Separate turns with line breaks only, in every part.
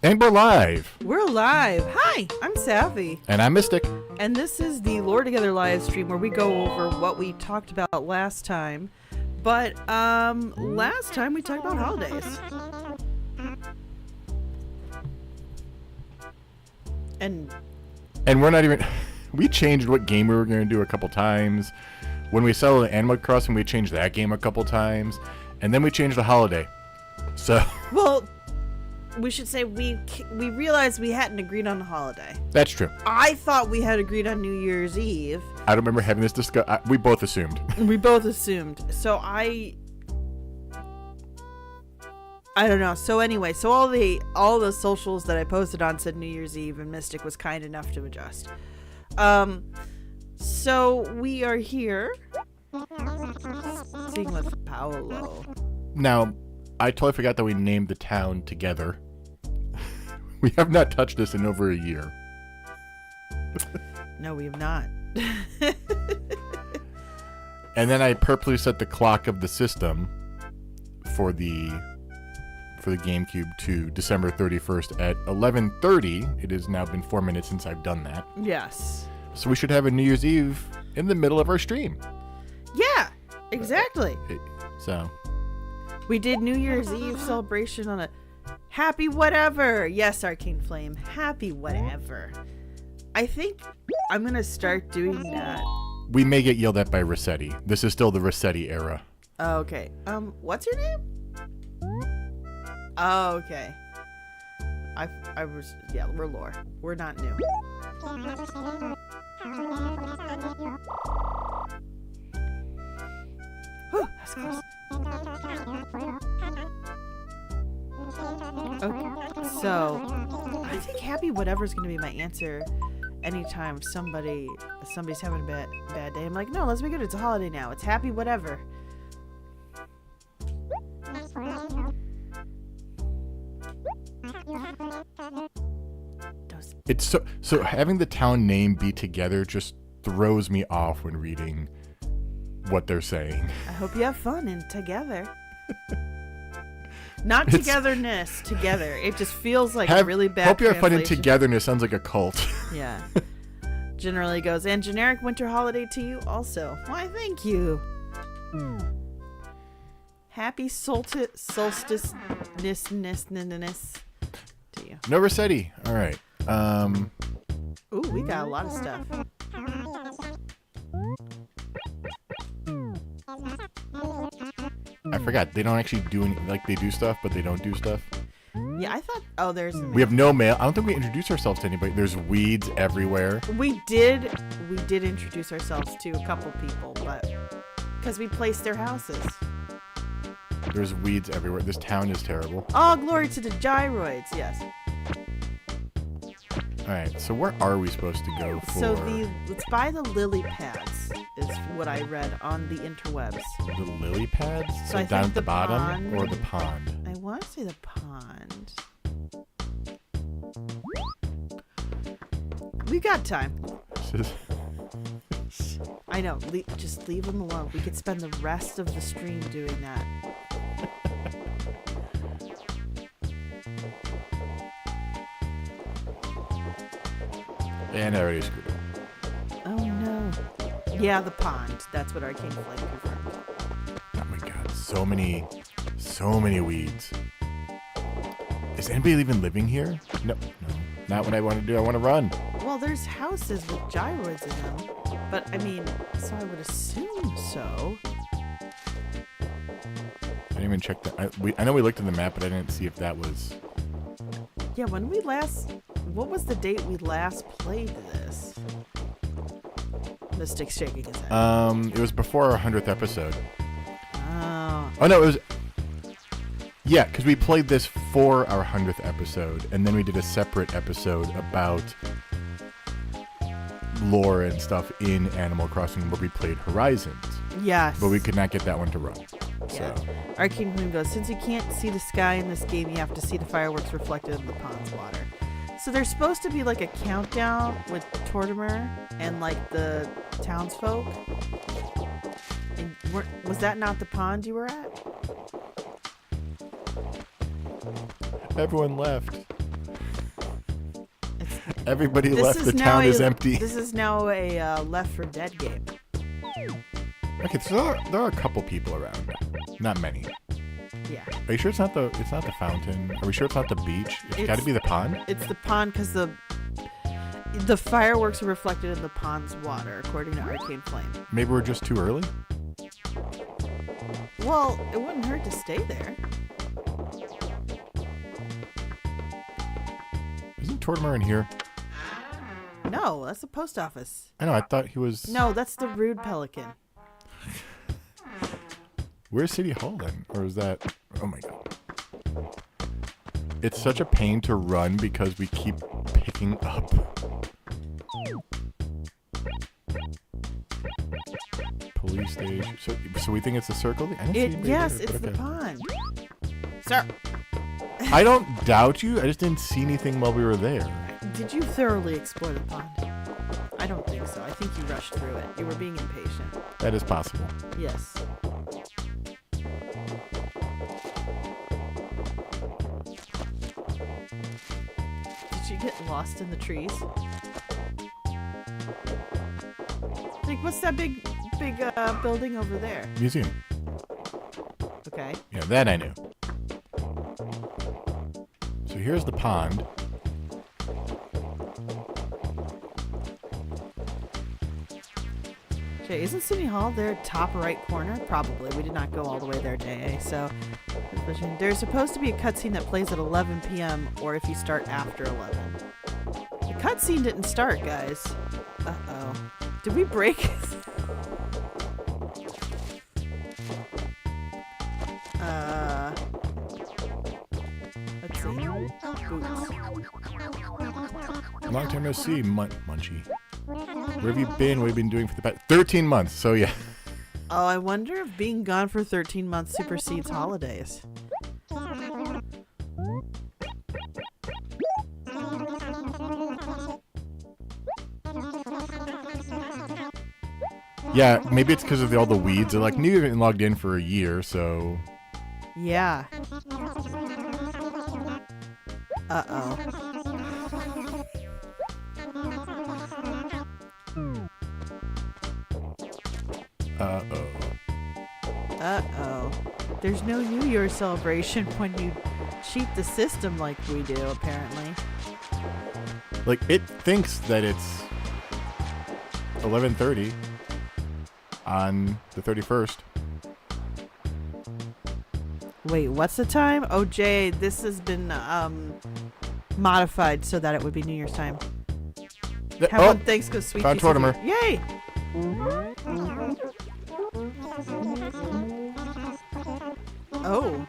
And we're live.
We're live. Hi, I'm Sapphy.
And I'm Mystic.
And this is the Lore Together live stream where we go over what we talked about last time. But last time we talked about holidays. And
we're not even... We changed what game we were going to do a couple times. When we settled Animal Crossing, we changed that game a couple times. And then we changed the holiday. So...
Well... We should say we realized we hadn't agreed on the holiday.
That's true.
I thought we had agreed on New Year's Eve.
I don't remember having this discussion. We both assumed.
We both assumed. So I don't know. So anyway, so all the socials that I posted on said New Year's Eve, and Mystic was kind enough to adjust. So we are here seeing with Paolo.
Now, I totally forgot that we named the town together. We have not touched this in over a year.
No, we have not.
And then I purposely set the clock of the system for the GameCube to December 31st at 11:30. It has now been 4 minutes since I've done that.
Yes.
So we should have a New Year's Eve in the middle of our stream.
Yeah, exactly.
So
we did New Year's Eve celebration on a happy whatever. Yes, Arcane Flame. Happy whatever. I think I'm going to start doing that.
We may get yelled at by Rossetti. This is still the Rossetti era.
Oh, okay. What's your name? Oh, okay. I was, yeah, we're lore. We're not new. Whew, that's close. Okay, so I think happy whatever is going to be my answer anytime somebody's having a bad day. I'm like, no, let's make it. It's a holiday now. It's happy whatever.
It's so having the town name be together just throws me off when reading what they're saying.
I hope you have fun and together. Not togetherness, together. It just feels like a really bad
hope you have fun in
translation.
togetherness sounds like a cult.
Yeah. Generally goes, and generic winter holiday to you also. Why, thank you. Happy solstice to you.
No Rossetti. All right.
Ooh, we got a lot of stuff.
I forgot. They don't actually do any, like they do stuff, but they don't do stuff.
Yeah, I thought. Oh, there's.
We have no mail. I don't think we introduced ourselves to anybody. There's weeds everywhere.
We did introduce ourselves to a couple people, but because we placed their houses.
There's weeds everywhere. This town is terrible.
Oh, glory to the gyroids. Yes.
All right. So where are we supposed to go for?
So let's buy the lily pads. Is what I read on the interwebs.
The lily pads?
So I
down
think
at the bottom
pond,
or the pond?
I want to say the pond. We got time. I know. Just leave them alone. We could spend the rest of the stream doing that.
And I already screwed up.
Oh no. Yeah, the pond. That's what Arcane Flame confirmed.
Oh my god, so many weeds. Is anybody even living here? No, not what I want to do. I want to run.
Well, there's houses with gyroids in them, but I mean, so I would assume so.
I didn't even check that. I know we looked at the map, but I didn't see if that was.
Yeah, what was the date we last played this? Mystic's shaking his head.
It was before our 100th episode.
Oh.
Oh no, it was. Yeah, because we played this for our 100th episode, and then we did a separate episode about lore and stuff in Animal Crossing where we played Horizons.
Yes.
But we could not get that one to run.
Yeah.
So.
Arcane Moon goes, since you can't see the sky in this game, you have to see the fireworks reflected in the pond's water. So there's supposed to be like a countdown with Tortimer and like the townsfolk. And was that not the pond you were at?
Everyone left. Everybody left. The town is empty.
This is now a Left 4 Dead game.
Okay, so there are a couple people around. Not many.
Yeah.
Are you sure it's not the fountain? Are we sure it's not the beach? It's got to be the pond.
It's the pond because the fireworks are reflected in the pond's water, according to Arcane Flame.
Maybe we're just too early.
Well, it wouldn't hurt to stay there.
Isn't Tortimer in here?
No, that's the post office.
I know. I thought he was.
No, that's the Rude Pelican.
Where's City Hall then? Or is that... Oh my god. It's such a pain to run because we keep picking up. Police station. So we think it's a circle? I don't see anybody
Yes,
there,
it's
but
the
okay.
pond. Sir.
I don't doubt you. I just didn't see anything while we were there.
Did you thoroughly explore the pond? I don't think so. I think you rushed through it. You were being impatient.
That is possible.
Yes. Did you get lost in the trees? Like, what's that big building over there?
Museum.
Okay.
Yeah, that I knew. So here's the pond.
Okay, isn't City Hall there top right corner? Probably. We did not go all the way there, JA. So there's supposed to be a cutscene that plays at 11 p.m. or if you start after 11. The cutscene didn't start, guys. Uh-oh. Did we break? Let's see. Boots.
Long time no see, Munchie. Where have you been? What have you been doing for the past 13 months? So yeah.
Oh, I wonder if being gone for 13 months supersedes holidays.
Yeah, maybe it's because of all the weeds. They're like, you haven't logged in for a year, so...
Yeah. Uh-oh.
Uh-oh.
Uh-oh. There's no New Year's celebration when you cheat the system like we do, apparently.
Like, it thinks that it's 11:30 on the 31st.
Wait, what's the time? Oh, Jay, this has been modified so that it would be New Year's time. Have one thanks goes sweet.
Found Tortimer.
Yay! Oh.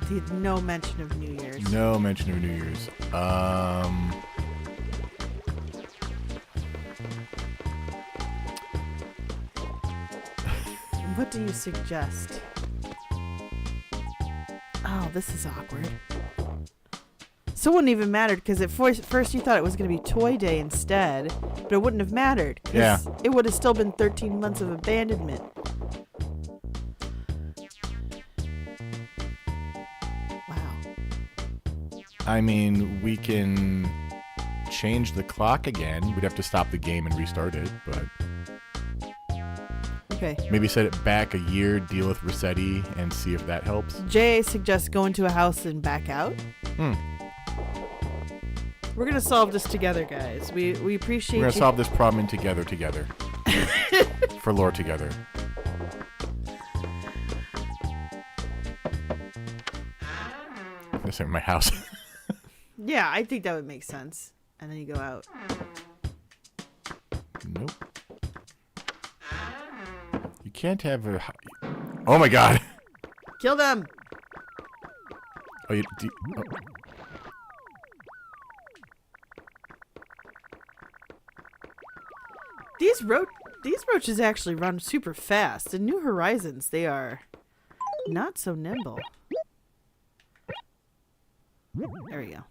Did no mention of New Year's.
No mention of New Year's.
What do you suggest? Oh, this is awkward. So it wouldn't even matter because at first you thought it was going to be Toy Day instead, but it wouldn't have mattered.
Yeah.
It would have still been 13 months of abandonment. Wow.
I mean, we can change the clock again. We'd have to stop the game and restart it, but...
Okay.
Maybe set it back a year, deal with Rossetti, and see if that helps.
Jay suggests go into a house and back out. We're going to solve this together, guys. We appreciate
We're going to
you.
solve this problem together. For lore together. This ain't my house.
Yeah, I think that would make sense. And then you go out.
Nope. You can't have a... Oh my god!
Kill them!
Oh, you... Oh.
These roaches actually run super fast. In New Horizons, they are not so nimble. There we go.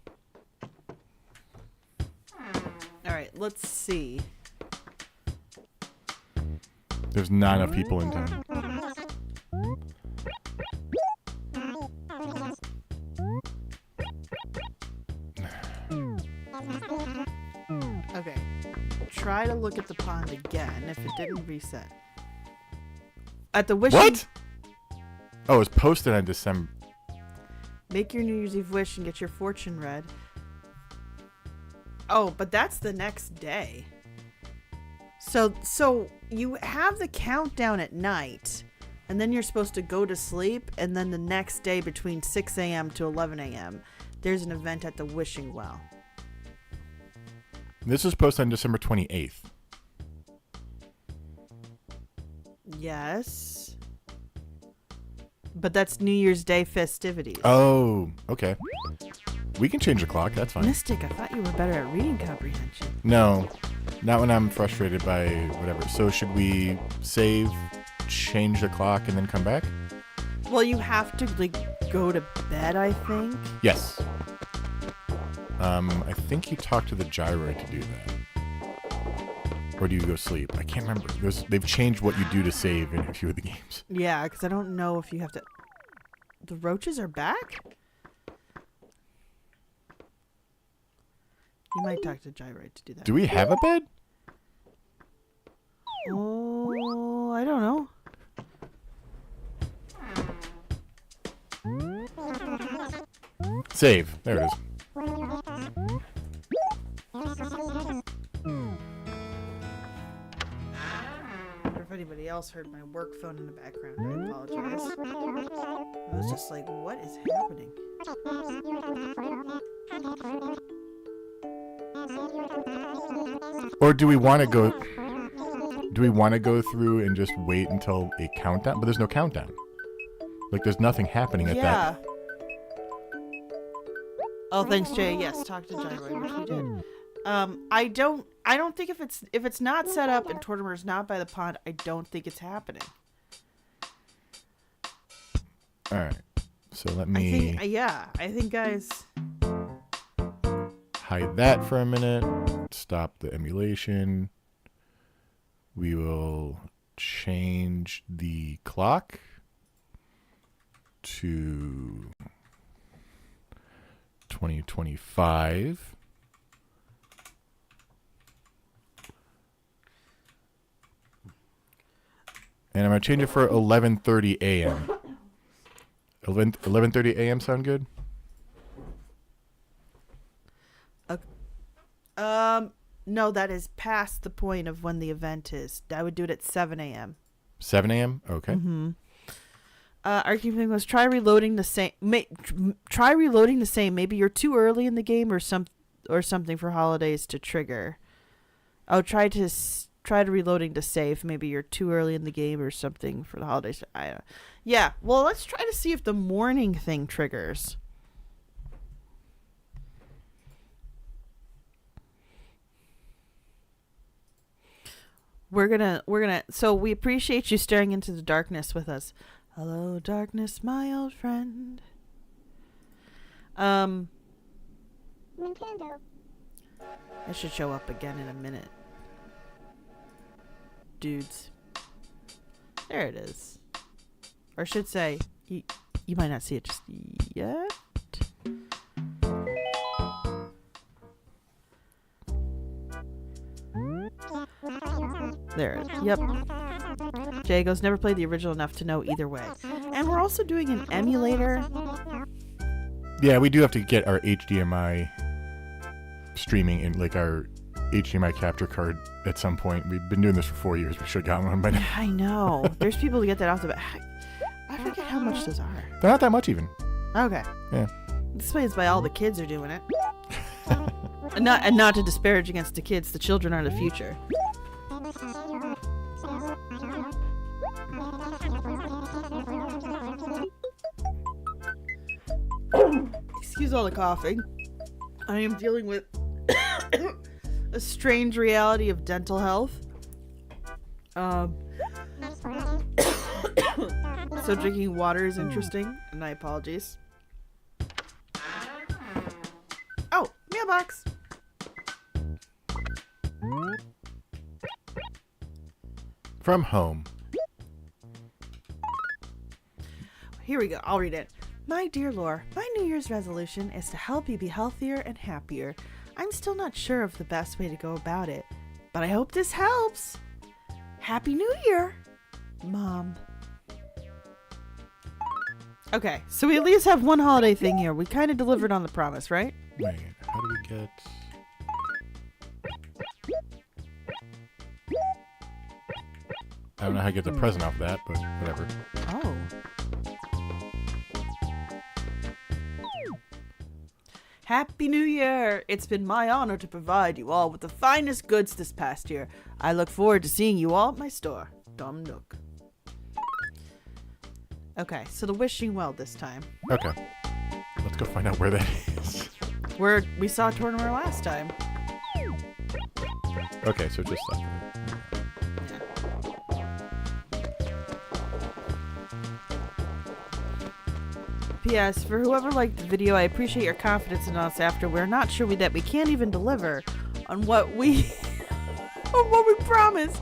Alright, let's see.
There's not enough people in town.
to look at the pond again if it didn't reset. At the wishing...
What? Oh, it was posted on December.
Make your New Year's Eve wish and get your fortune read. Oh, but that's the next day. So you have the countdown at night, and then you're supposed to go to sleep, and then the next day between 6 a.m. to 11 a.m., there's an event at the wishing well.
This was posted on December 28th.
Yes. But that's New Year's Day festivities.
Oh, okay. We can change the clock. That's fine.
Mystic, I thought you were better at reading comprehension.
No, not when I'm frustrated by whatever. So should we save, change the clock, and then come back?
Well, you have to go to bed, I think.
Yes. I think you talk to the gyroid to do that. Or do you go sleep? I can't remember. They've changed what you do to save in a few of the games.
Yeah, because I don't know if you have to... The roaches are back? You might talk to gyroid to do that.
Do we have a bed?
Oh, I don't know.
Save. There it is.
If anybody else heard my work phone in the background, I apologize. I was just like, what is happening?
Or do we want to go... Do we want to go through and just wait until a countdown? But there's no countdown. Like, there's nothing happening at that.
Oh, thanks, Jay. Yes, talk to gyroid, which we did. I don't think if it's not set up and Tortimer's not by the pond, I don't think it's happening.
All right. So let me...
I think, guys...
hide that for a minute. Stop the emulation. We will change the clock to 2025. And I'm going to change it for 11:30 a.m. 11:30 a.m. sound good?
No, that is past the point of when the event is. I would do it at 7 a.m.
7 a.m.? Okay.
Mm-hmm. Argument was try reloading the same. Try reloading the same. Maybe you're too early in the game or something for holidays to trigger. Oh, try to reloading to save. Maybe you're too early in the game or something for the holidays. Yeah. Well, let's try to see if the morning thing triggers. We're gonna. So we appreciate you staring into the darkness with us. Hello, darkness, my old friend.
Nintendo.
It should show up again in a minute. Dudes. There it is. Or I should say, you might not see it just yet. There it is. Yep. Jay goes, never played the original enough to know either way. And we're also doing an emulator.
Yeah, we do have to get our HDMI streaming in, like our HDMI capture card at some point. We've been doing this for 4 years. We should have gotten one by now.
I know. There's people to get that off the back. I forget how much those are.
They're not that much even.
Okay.
Yeah.
This way it's why all the kids are doing it. and not to disparage against the kids. The children are the future. Excuse all the coughing. I am dealing with a strange reality of dental health. So drinking water is interesting, and my apologies. Oh, mailbox.
From home.
Here we go. I'll read it. My dear Lore, my New Year's resolution is to help you be healthier and happier. I'm still not sure of the best way to go about it, But I hope this helps. Happy New Year, Mom. Okay, so we at least have one holiday thing here. We kind of delivered on the promise, right?
Wait, how do we get... I don't know how to get the present off that, but whatever.
Oh. Happy New Year! It's been my honor to provide you all with the finest goods this past year. I look forward to seeing you all at my store, Dom Nook. Okay, so the wishing well this time.
Okay. Let's go find out where that is.
Where we saw Tortimer last time.
Okay, so just that.
P.S. For whoever liked the video, I appreciate your confidence in us after we're not sure that we can't even deliver on what we promised.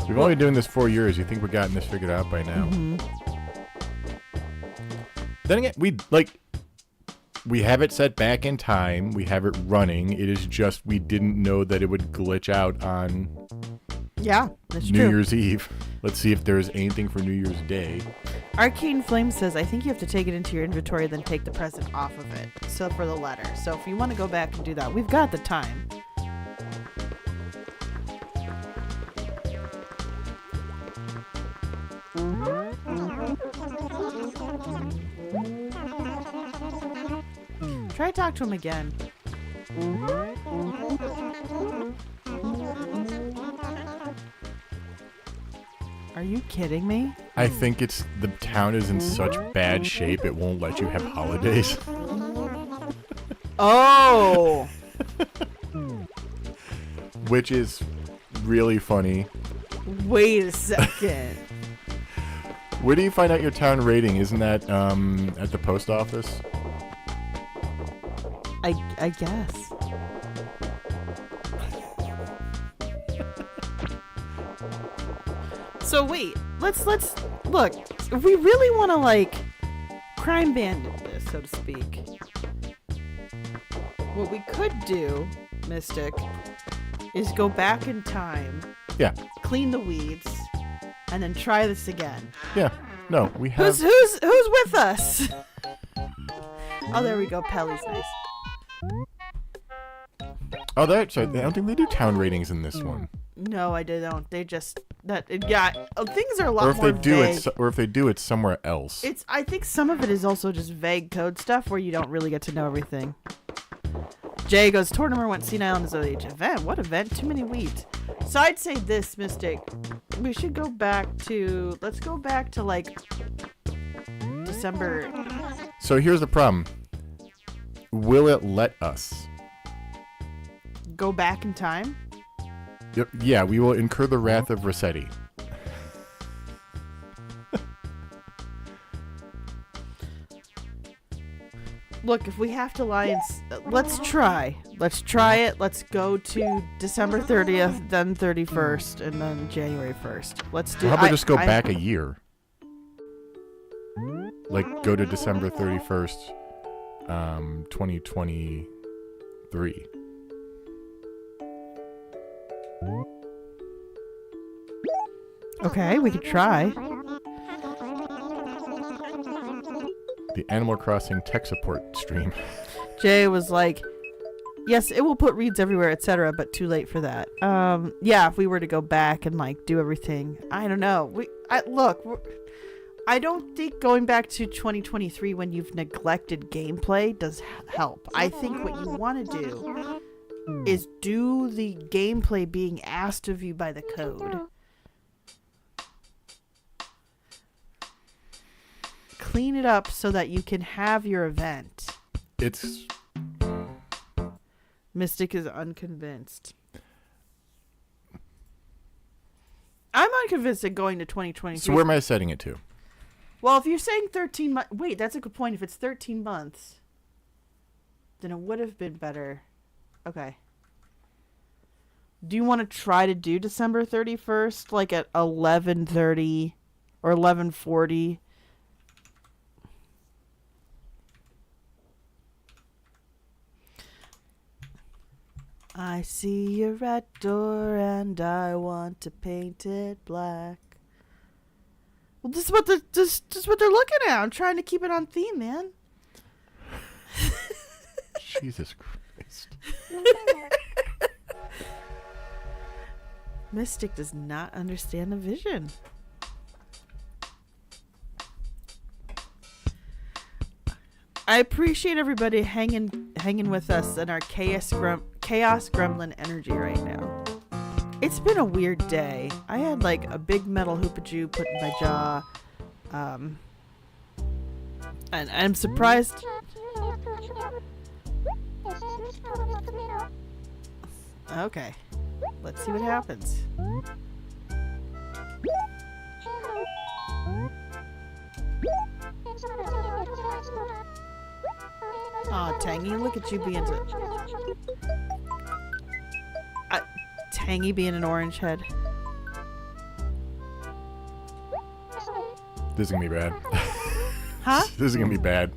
We've only been doing this 4 years. You think we've gotten this figured out by now?
Mm-hmm.
Then again, we have it set back in time. We have it running. It is just we didn't know that it would glitch out on
That's
New
true.
Year's Eve. Let's see if there's anything for New Year's Day.
Arcane Flame says, I think you have to take it into your inventory, then take the present off of it. So for the letter. So if you want to go back and do that, we've got the time. Try to talk to him again. Are you kidding me?
I think it's the town is in such bad shape it won't let you have holidays.
Oh!
Which is really funny.
Wait a second.
Where do you find out your town rating? Isn't that at the post office?
I guess. So wait, let's look. If we really want to like crime bandit this, so to speak, what we could do, Mystic, is go back in time.
Yeah.
Clean the weeds, and then try this again.
Yeah. No, we have.
Who's with us? Oh, there we go. Pelly's nice.
Oh, that's right. I don't think they do town ratings in this one.
No, I don't. They just things are a lot
Or if
more
they do,
vague.
or if they do, it's somewhere else.
I think some of it is also just vague code stuff where you don't really get to know everything. Jay goes, Tortimer went senile in his old age. Event? What event? Too many wheat. So I'd say this, Mystic. We should go back to, let's go back to like December.
So here's the problem. Will it let us?
Go back in time?
Yep. Yeah, we will incur the wrath of Rossetti.
Look, if we have to lie and let's try. Let's try it. Let's go to December 30th, then 31st, and then January 1st. Let's do.
How about just go back a year? Like go to December 31st, 2023.
Okay, we could try.
The Animal Crossing tech support stream.
Jay was like, yes, it will put reads everywhere, etc., but too late for that. Yeah, if we were to go back and like do everything, I don't know. I don't think going back to 2023 when you've neglected gameplay does help. I think what you want to do is do the gameplay being asked of you by the code. Clean it up so that you can have your event.
It's...
Mystic is unconvinced. I'm unconvinced at going to 2023.
So where am I setting it to?
Well, if you're saying 13 months... Wait, that's a good point. If it's 13 months, then it would have been better. Okay. Do you want to try to do December 31st, like at 11:30 or 11:40? I see your red door and I want to paint it black. Well, this is what they're looking at. I'm trying to keep it on theme, man.
Jesus Christ.
Mystic does not understand the vision. I appreciate everybody hanging with us in our chaos gremlin energy right now. It's been a weird day. I had like a big metal hoopajou put in my jaw. And I'm surprised. Okay. Let's see what happens. Aw, Tangy, look at you being Tangy being an orange head.
This is going to be bad.
Huh?
This is going to be bad.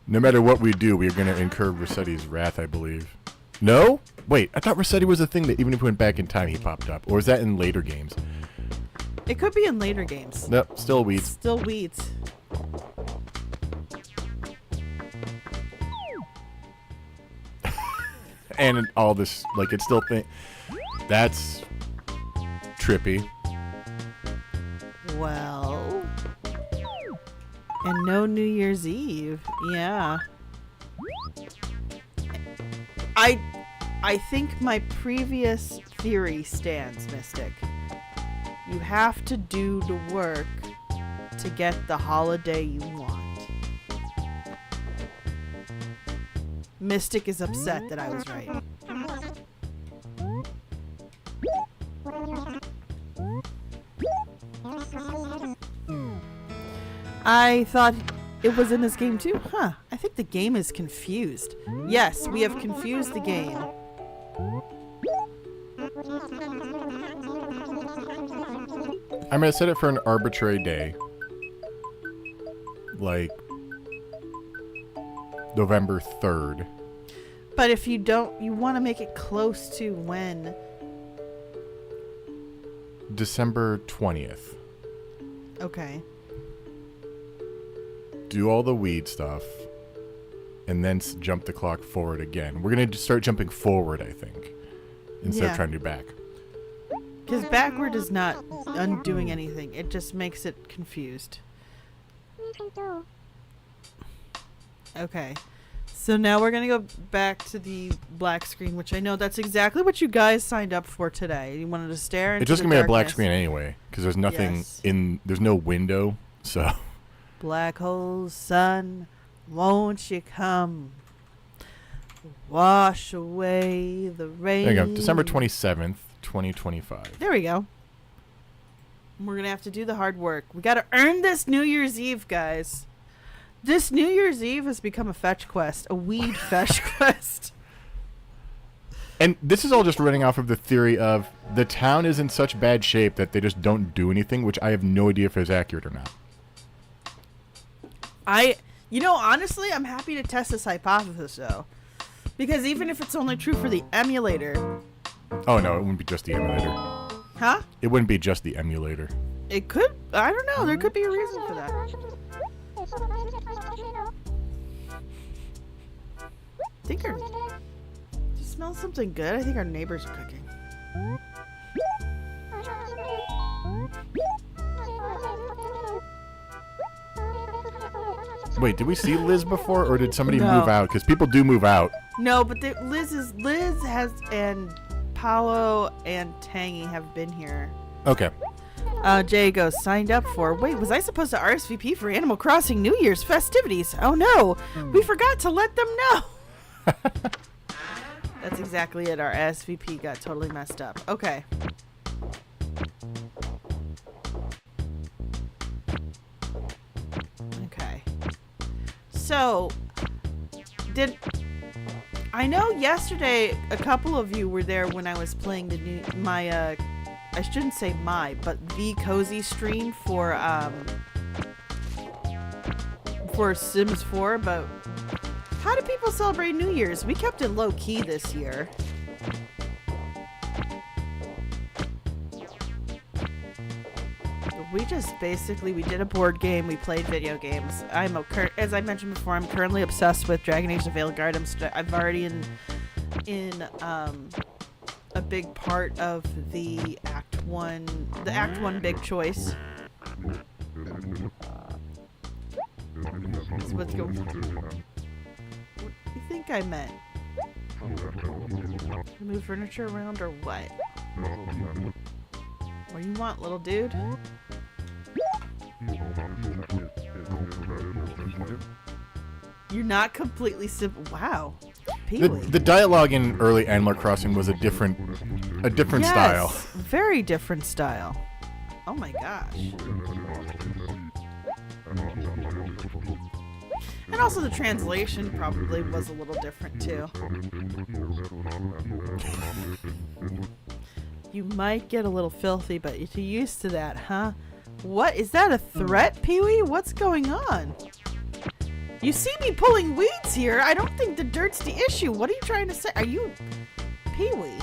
No matter what we do, we're going to incur Rossetti's wrath, I believe. No? Wait, I thought Rossetti was a thing that even if we went back in time, he popped up. Or is that in later games?
It could be in later games.
Nope, still weeds.
Still weeds.
And all this, like, it's still that's trippy.
Well, and no New Year's Eve. Yeah. I think my previous theory stands, Mystic. You have to do the work to get the holiday you want. Mystic is upset that I was right. I thought it was in this game too. Huh. I think the game is confused. Yes, we have confused the game.
I'm going to set it for an arbitrary day. Like November 3rd.
But if you don't, you want to make it close to when?
December 20th.
Okay.
Do all the weed stuff. And then jump the clock forward again. We're going to start jumping forward, I think. Instead of trying to do back.
Because backward is not undoing anything. It just makes it confused. Okay. So now we're going to go back to the black screen, which I know that's exactly what you guys signed up for today. You wanted to stare into
It's just
the
going to be a black
darkness.
screen anyway. Because there's nothing there's no window. So.
Black hole sun, won't you come? Wash away the rain.
There you go. December 27th, 2025.
There we go. We're going to have to do the hard work. We got to earn this New Year's Eve, guys. This New Year's Eve has become a fetch quest, a weed fetch quest.
And this is all just running off of the theory of the town is in such bad shape that they just don't do anything, which I have no idea if is accurate or not.
Honestly, I'm happy to test this hypothesis, though. Because even if it's only true for the emulator...
Oh, no, it wouldn't be just the emulator.
Huh?
It wouldn't be just the emulator.
It could... I don't know. There could be a reason for that. I think do you smell something good? I think our neighbors are cooking.
Wait, did we see Liz before, or did somebody
No.
move out? Because people do move out.
No, but Liz has and Paolo and Tangy have been here.
Okay.
Jay goes, signed up for. Wait, was I supposed to RSVP for Animal Crossing New Year's festivities? Oh no, we forgot to let them know. That's exactly it. Our RSVP got totally messed up. Okay. Okay. So, I know yesterday a couple of you were there when I was playing the Cozy stream for Sims 4, but how do people celebrate New Year's? We kept it low key this year. We just basically, we did a board game. We played video games. As I mentioned before, I'm currently obsessed with Dragon Age: The Veilguard. I've already in a big part of the Act 1 big choice. So let's go. What do you think I meant? Move furniture around or what? What do you want, little dude? You're not completely simple. Wow. Pee-wee.
The dialogue in early Animal Crossing was a different
Yes,
style.
Very different style. Oh my gosh. And also the translation probably was a little different too. You might get a little filthy, but you're used to that, huh? What? Is that a threat, Pee-wee? What's going on? You see me pulling weeds here. I don't think the dirt's the issue. What are you trying to say? Are you... Pee-wee?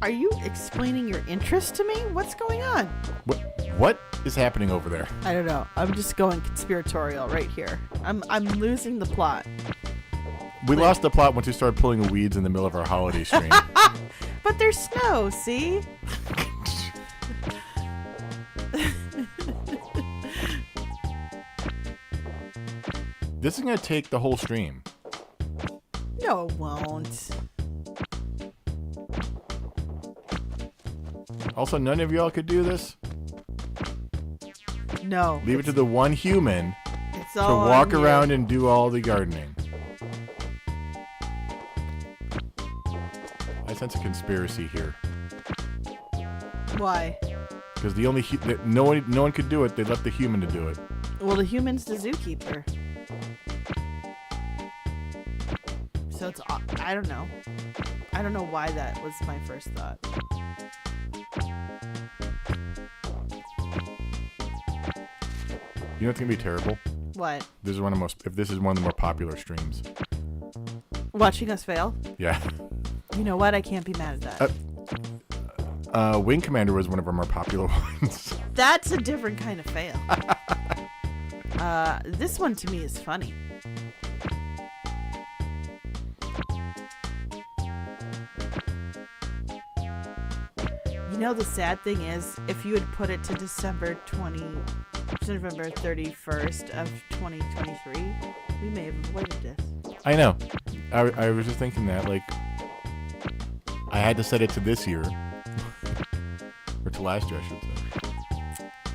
Are you explaining your interest to me? What's going on?
What is happening over there?
I don't know. I'm just going conspiratorial right here. I'm losing the plot.
We lost the plot once we started pulling weeds in the middle of our holiday stream.
But there's snow, see?
This is going to take the whole stream.
No, it won't.
Also, none of y'all could do this.
No.
Leave it to the one human
It's
to
all
walk
on you.
around and do all the gardening. I sense a conspiracy here.
Why?
Because the only no one could do it. They left the human to do it.
Well, the human's the zookeeper. So it's... I don't know. I don't know why that was my first thought.
You know what's gonna be terrible?
What?
This is one of the most. If this is one of the more popular streams.
Watching us fail?
Yeah.
You know what? I can't be mad at that.
Wing Commander was one of our more popular ones.
That's a different kind of fail. This one to me is funny. You know, the sad thing is, if you had put it to November 31st of 2023, we may have avoided this.
I know. I was just thinking that, like, I had to set it to this year. Or to last year, I should say.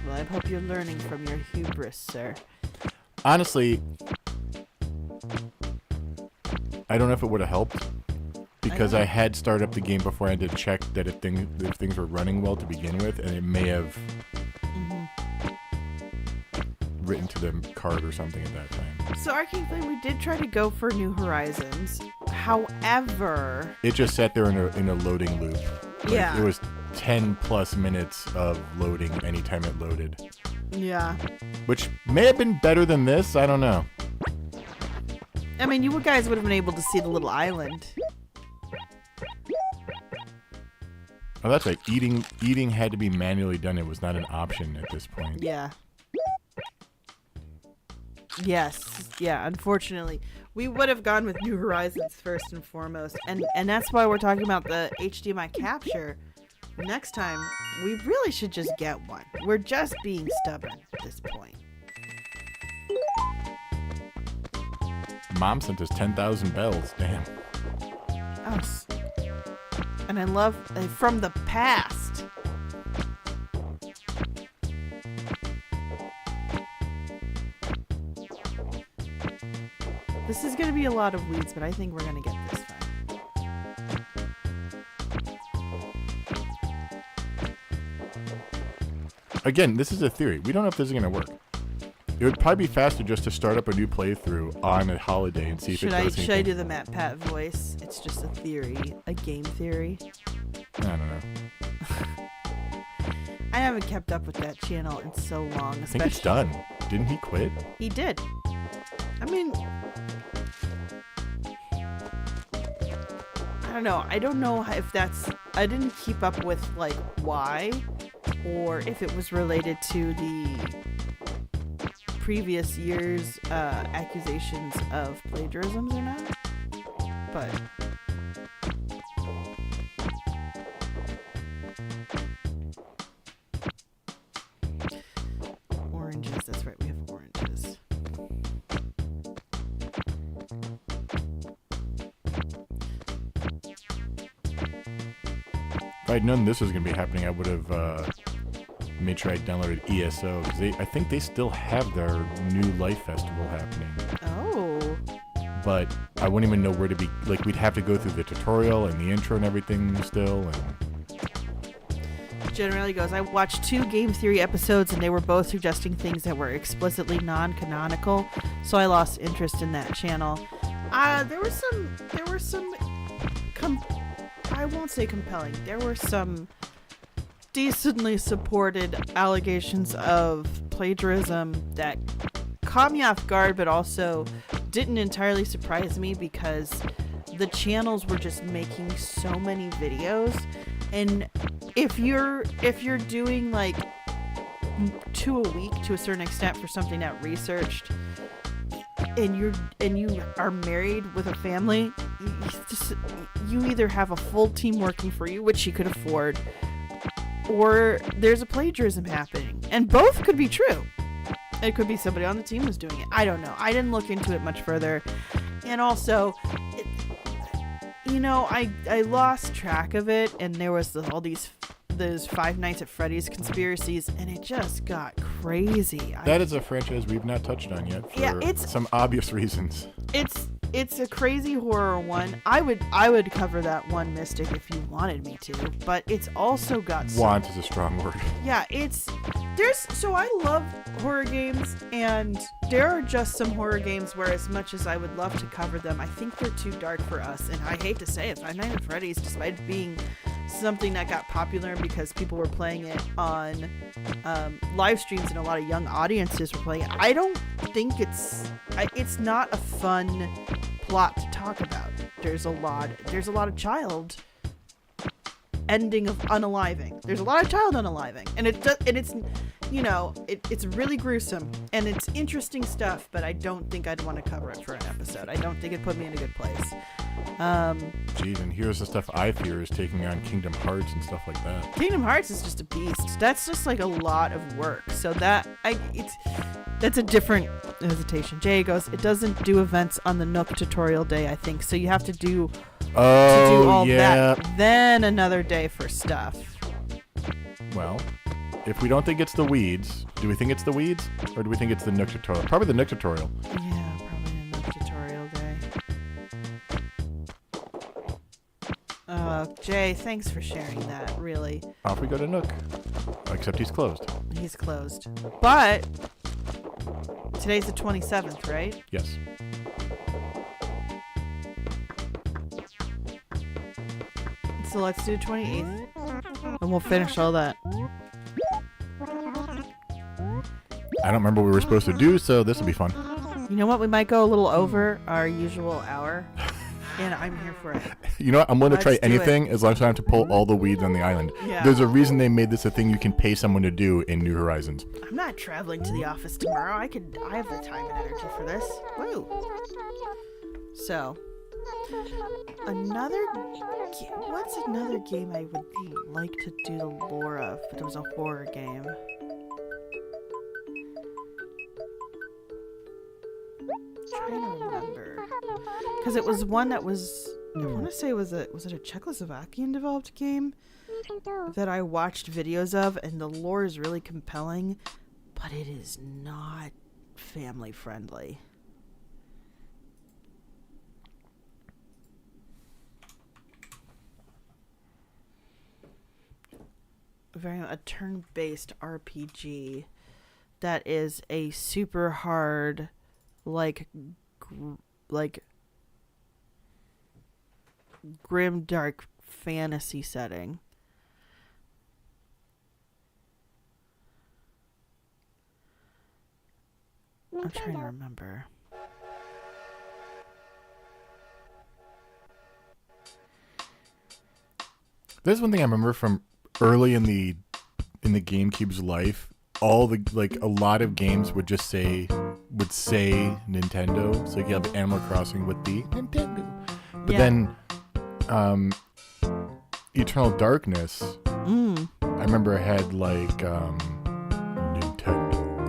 Well, I hope you're learning from your hubris, sir.
Honestly, I don't know if it would have helped. Because I had started up the game before I had to check that if things were running well to begin with, and it may have written to the card or something at that time.
So, Arcane Flame, we did try to go for New Horizons. However...
It just sat there in a loading loop. Like,
Yeah.
It was 10 plus minutes of loading anytime it loaded.
Yeah.
Which may have been better than this, I don't know.
I mean, you guys would have been able to see the little island.
Oh, that's right. Eating had to be manually done. It was not an option at this point.
Yeah. Yes. Yeah, unfortunately. We would have gone with New Horizons first and foremost. And that's why we're talking about the HDMI capture. Next time, we really should just get one. We're just being stubborn at this point.
Mom sent us 10,000 bells. Damn.
Oh, and I love from the past. This is going to be a lot of weeds, but I think we're going to get this far.
Again, this is a theory. We don't know if this is going to work. It would probably be faster just to start up a new playthrough on a holiday and see if it does anything.
Should I do the Matt Pat voice? It's just a theory, a game theory.
I don't know.
I haven't kept up with that channel in so long.
I think it's done. Didn't he quit?
He did. I mean, I don't know. I don't know if that's... I didn't keep up with, like, why. or if it was related to the previous year's accusations of plagiarisms or not. But oranges, that's right, we have oranges.
If I'd known this was going to be happening, I would have made sure I downloaded ESO, because I think they still have their New Life Festival happening.
Oh.
But I wouldn't even know where to be. Like, we'd have to go through the tutorial and the intro and everything still. And
Generally goes, I watched 2 game theory episodes and they were both suggesting things that were explicitly non-canonical, so I lost interest in that channel. There were some I won't say compelling. There were some decently supported allegations of plagiarism that caught me off guard, but also didn't entirely surprise me because the channels were just making so many videos. And if you're doing like 2 a week to a certain extent for something not researched, and you are married with a family, you either have a full team working for you, which you could afford, or there's a plagiarism happening, and both could be true. It could be somebody on the team who's doing it. I don't know. I didn't look into it much further, and also, I lost track of it, and there was all those Five Nights at Freddy's conspiracies, and it just got crazy.
That is a franchise we've not touched on yet for some obvious reasons.
It's a crazy horror one. I would cover that one, Mystic, if you wanted me to, but it's also got
Want is a strong word.
Yeah, so I love horror games, and there are just some horror games where, as much as I would love to cover them, I think they're too dark for us. And I hate to say it, Five Nights at Freddy's, despite being something that got popular because people were playing it on live streams and a lot of young audiences were playing it, I don't think it's not a fun plot to talk about. There's a lot of child ending of unaliving. There's a lot of child unaliving, and it's really gruesome, and it's interesting stuff, but I don't think I'd want to cover it for an episode. I don't think it'd put me in a good place.
Geez, and here's the stuff I fear is taking on Kingdom Hearts and stuff like that.
Kingdom Hearts is just a beast. That's just like a lot of work. So that's a different hesitation. Jay goes, it doesn't do events on the Nook tutorial day, I think. So you have to do all that, then another day for stuff.
Well, if we don't think it's the weeds, do we think it's the weeds, or do we think it's the Nook tutorial? Probably the Nook tutorial.
Yeah, probably the Nook tutorial day. Jay, thanks for sharing that, really.
Off we go to Nook. Except he's closed.
He's closed. But today's the 27th, right?
Yes.
So let's do 28th. And we'll finish all that.
I don't remember what we were supposed to do, so this will be fun.
You know what? We might go a little over our usual hour. And I'm here for it.
You know what? I'm going to try anything as long as I have to pull all the weeds on the island.
Yeah.
There's a reason they made this a thing you can pay someone to do in New Horizons.
I'm not traveling to the office tomorrow. I have the time and energy for this. Woo. So, what's another game I would like to do the lore of, but it was a horror game? I'm trying to remember. Because it was one that was, I want to say, was it a Czechoslovakian developed game that I watched videos of, and the lore is really compelling, but it is not family friendly. A turn-based RPG that is a super hard, like grim dark fantasy setting. I'm trying to remember.
There's one thing I remember from early in the in the GameCube's life, all the a lot of games would say Nintendo. So you have Animal Crossing with the Nintendo, but then Eternal Darkness. I remember it had Nintendo.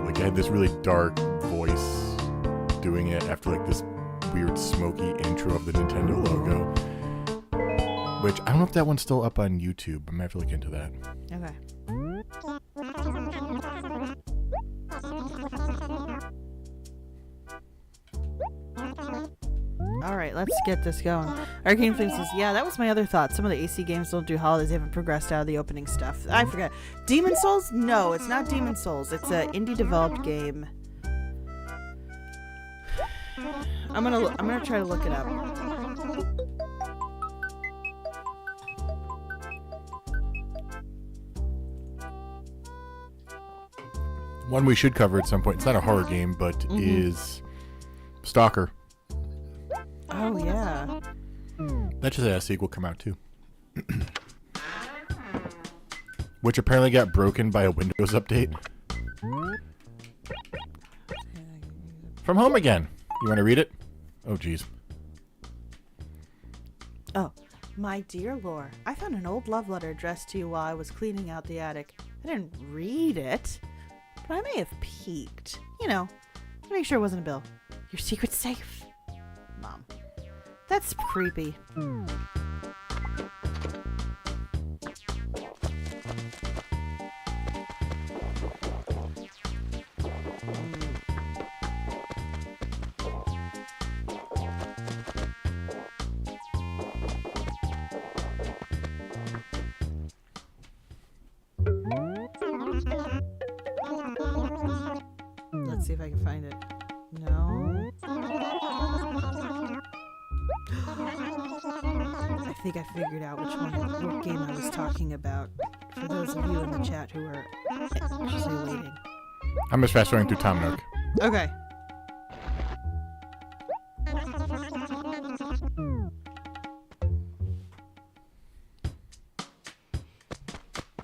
Like it had this really dark voice doing it after this weird smoky intro of the Nintendo logo. Which I don't know if that one's still up on YouTube. I'm gonna have to look into that.
Okay. All right, let's get this going. Arcane Flame says, yeah, that was my other thought. Some of the AC games don't do holidays. They haven't progressed out of the opening stuff. I forget. Demon Souls? No, it's not Demon Souls. It's an indie developed game. I'm gonna try to look it up.
One we should cover at some point. It's not a horror game, but is Stalker.
Oh, yeah.
That just had a sequel come out, too. Which apparently got broken by a Windows update. From home again. You want to read it? Oh, jeez.
Oh, my dear Lore, I found an old love letter addressed to you while I was cleaning out the attic. I didn't read it, but I may have peeked. You know, to make sure it wasn't a bill. Your secret's safe. Mom. That's creepy. Let's see if I can find it. No. I think I figured out what game I was talking about. For those of you in the chat who are anxiously waiting.
I'm just fast forwarding through Tom Nook.
Okay.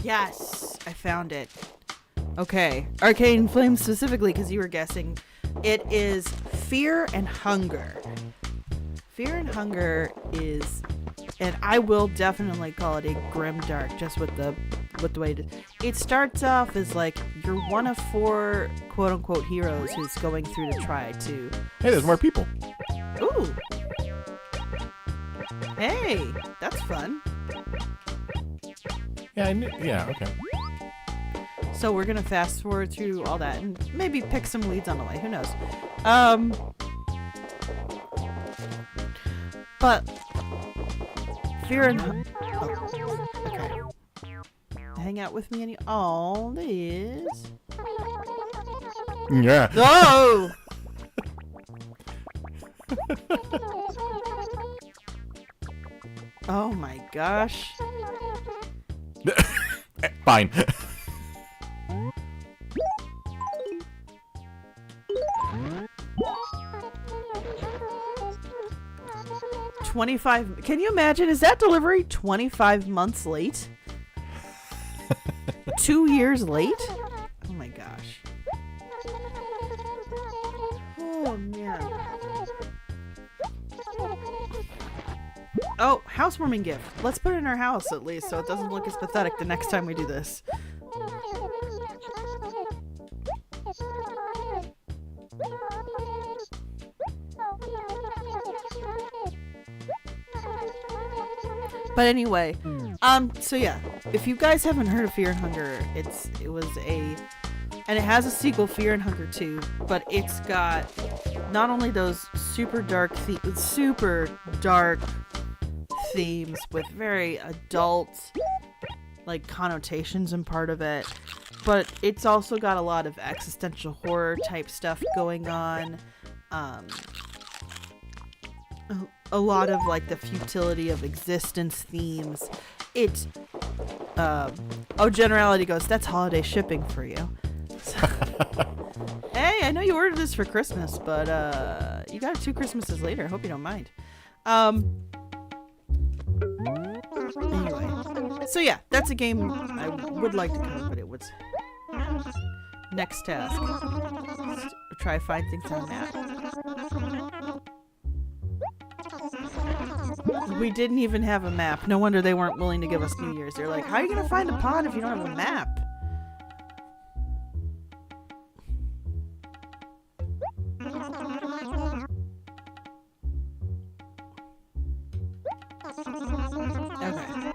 Yes, I found it. Okay, Arcane Flame specifically, because you were guessing. It is Fear and Hunger. Fear and Hunger is, and I will definitely call it a grimdark, just with the way it starts off as you're one of 4 quote unquote heroes who's going through to try to.
Hey, there's more people.
Ooh. Hey, that's fun.
Yeah, okay.
So we're gonna fast forward through all that and maybe pick some leads on the way. Who knows? But Fear and okay. Hang out with me any all this.
Yeah.
Oh. Oh my gosh.
Fine.
$25. Can you imagine? Is that delivery 25 months late? 2 years late? Oh my gosh. Oh man. Oh, housewarming gift. Let's put it in our house at least so it doesn't look as pathetic the next time we do this. But anyway, so yeah, if you guys haven't heard of Fear and Hunger, and it has a sequel, Fear and Hunger 2, but it's got not only those super dark themes with very adult connotations in part of it, but it's also got a lot of existential horror type stuff going on. A lot of the futility of existence themes. It's generality goes, that's holiday shipping for you. So, hey, I know you ordered this for Christmas, but you got it 2 Christmases later. I hope you don't mind. Anyway, So yeah, that's a game I would like to cover, but it was next task. Try find things on a map. We didn't even have a map. No wonder they weren't willing to give us New Year's. They're like, how are you gonna find a pond if you don't have a map? Okay.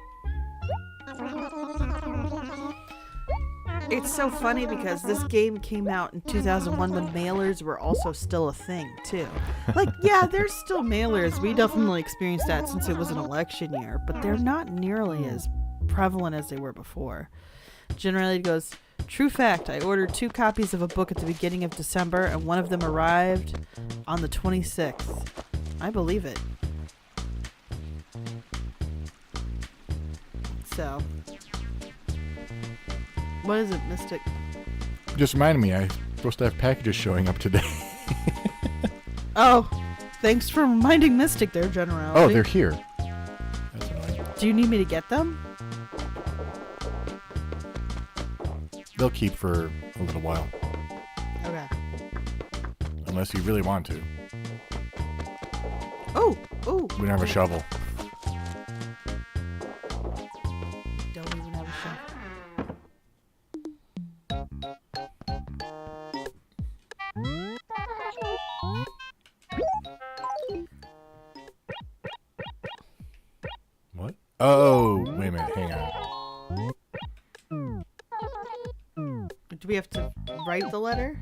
It's so funny because this game came out in 2001 when mailers were also still a thing, too. Like, yeah, there's still mailers. We definitely experienced that since it was an election year, but they're not nearly as prevalent as they were before. Generally, it goes, true fact, I ordered 2 copies of a book at the beginning of December, and one of them arrived on the 26th. I believe it. So, what is it, Mystic?
Just reminded me, I'm supposed to have packages showing up today.
Oh, thanks for reminding Mystic there, Generality.
Oh, they're here. That's annoying.
Do you need me to get them?
They'll keep for a little while.
Okay.
Unless you really want to.
Oh, oh.
We don't have a shovel.
Don't even have a shovel.
What? Oh, wait a minute. Hang on.
Do we have to write the letter?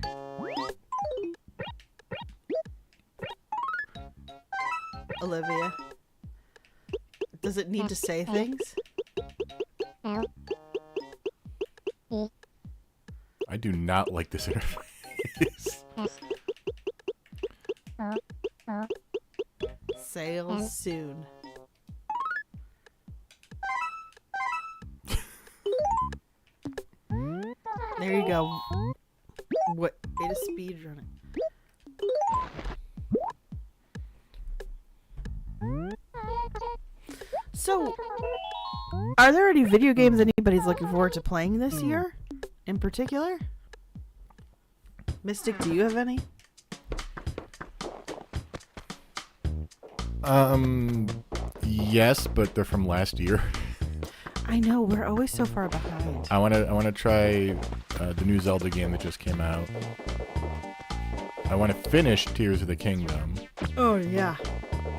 Olivia. Does it need to say things?
I do not like this interface.
Sail soon. There you go. What? Way to speedrun it. So, are there any video games anybody's looking forward to playing this year, in particular? Mystic, do you have any?
Yes, but they're from last year.
I know, we're always so far behind.
I wanna try the new Zelda game that just came out. I want to finish Tears of the Kingdom.
Oh, yeah.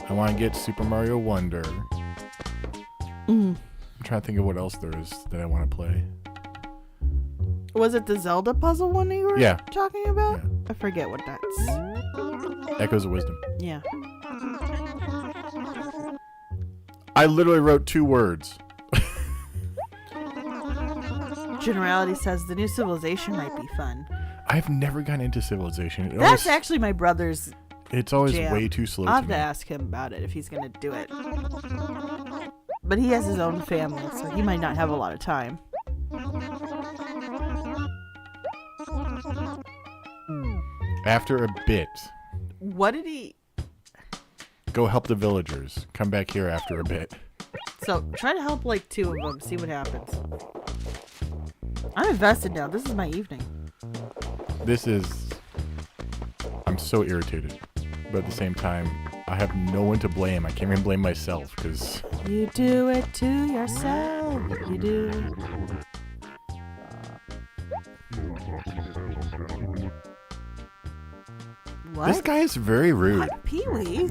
I want to get Super Mario Wonder. I'm trying to think of what else there is that I want to play.
Was it the Zelda puzzle one that you were talking about?
Yeah.
I forget what that's.
Echoes of Wisdom.
Yeah.
I literally wrote 2 words.
Generality says the new Civilization might be fun.
I've never gotten into Civilization.
That's actually my brother's
It's always
jam.
way too slow
I'll have
to
to
me.
ask him about it if he's going to do it. But he has his own family, so he might not have a lot of time.
After a bit,
What did he...
go help the villagers. Come back here after a bit.
So, try to help like 2 of them, see what happens. I'm invested now. This is my evening.
This is... I'm so irritated. But at the same time, I have no one to blame. I can't even blame myself, because...
You do it to yourself. You do. What?
This guy is very rude.
What? Pee-wee?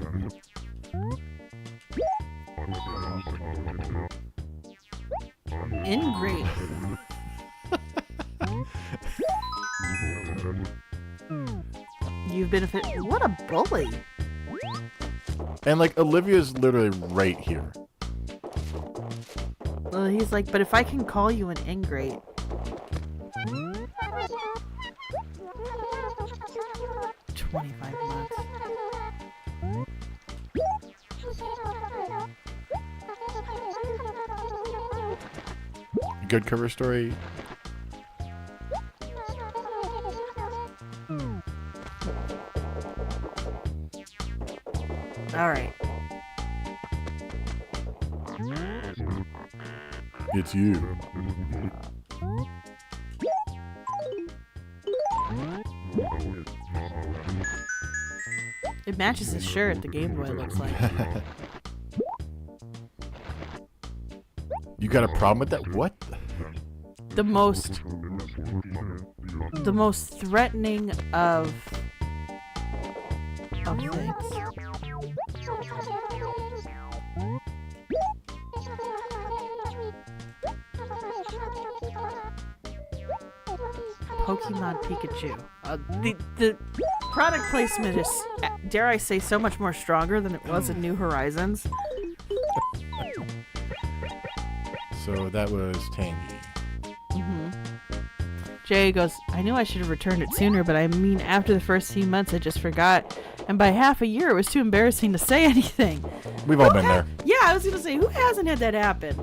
Ingrate. You've been what a bully.
And, like, Olivia's literally right here.
Well, he's like, but if I can call you an ingrate. $25 months.
Good cover story.
All right.
It's you.
It matches his shirt, the Game Boy looks like.
You got a problem with that? What?
The most threatening of things. Pokemon Pikachu. The product placement is, dare I say, so much more stronger than it was in New Horizons.
So that was Tangy.
Jay goes, I knew I should have returned it sooner, but I mean, after the first few months, I just forgot. And by half a year, it was too embarrassing to say anything.
We've all been there.
Yeah, I was going to say, who hasn't had that happen?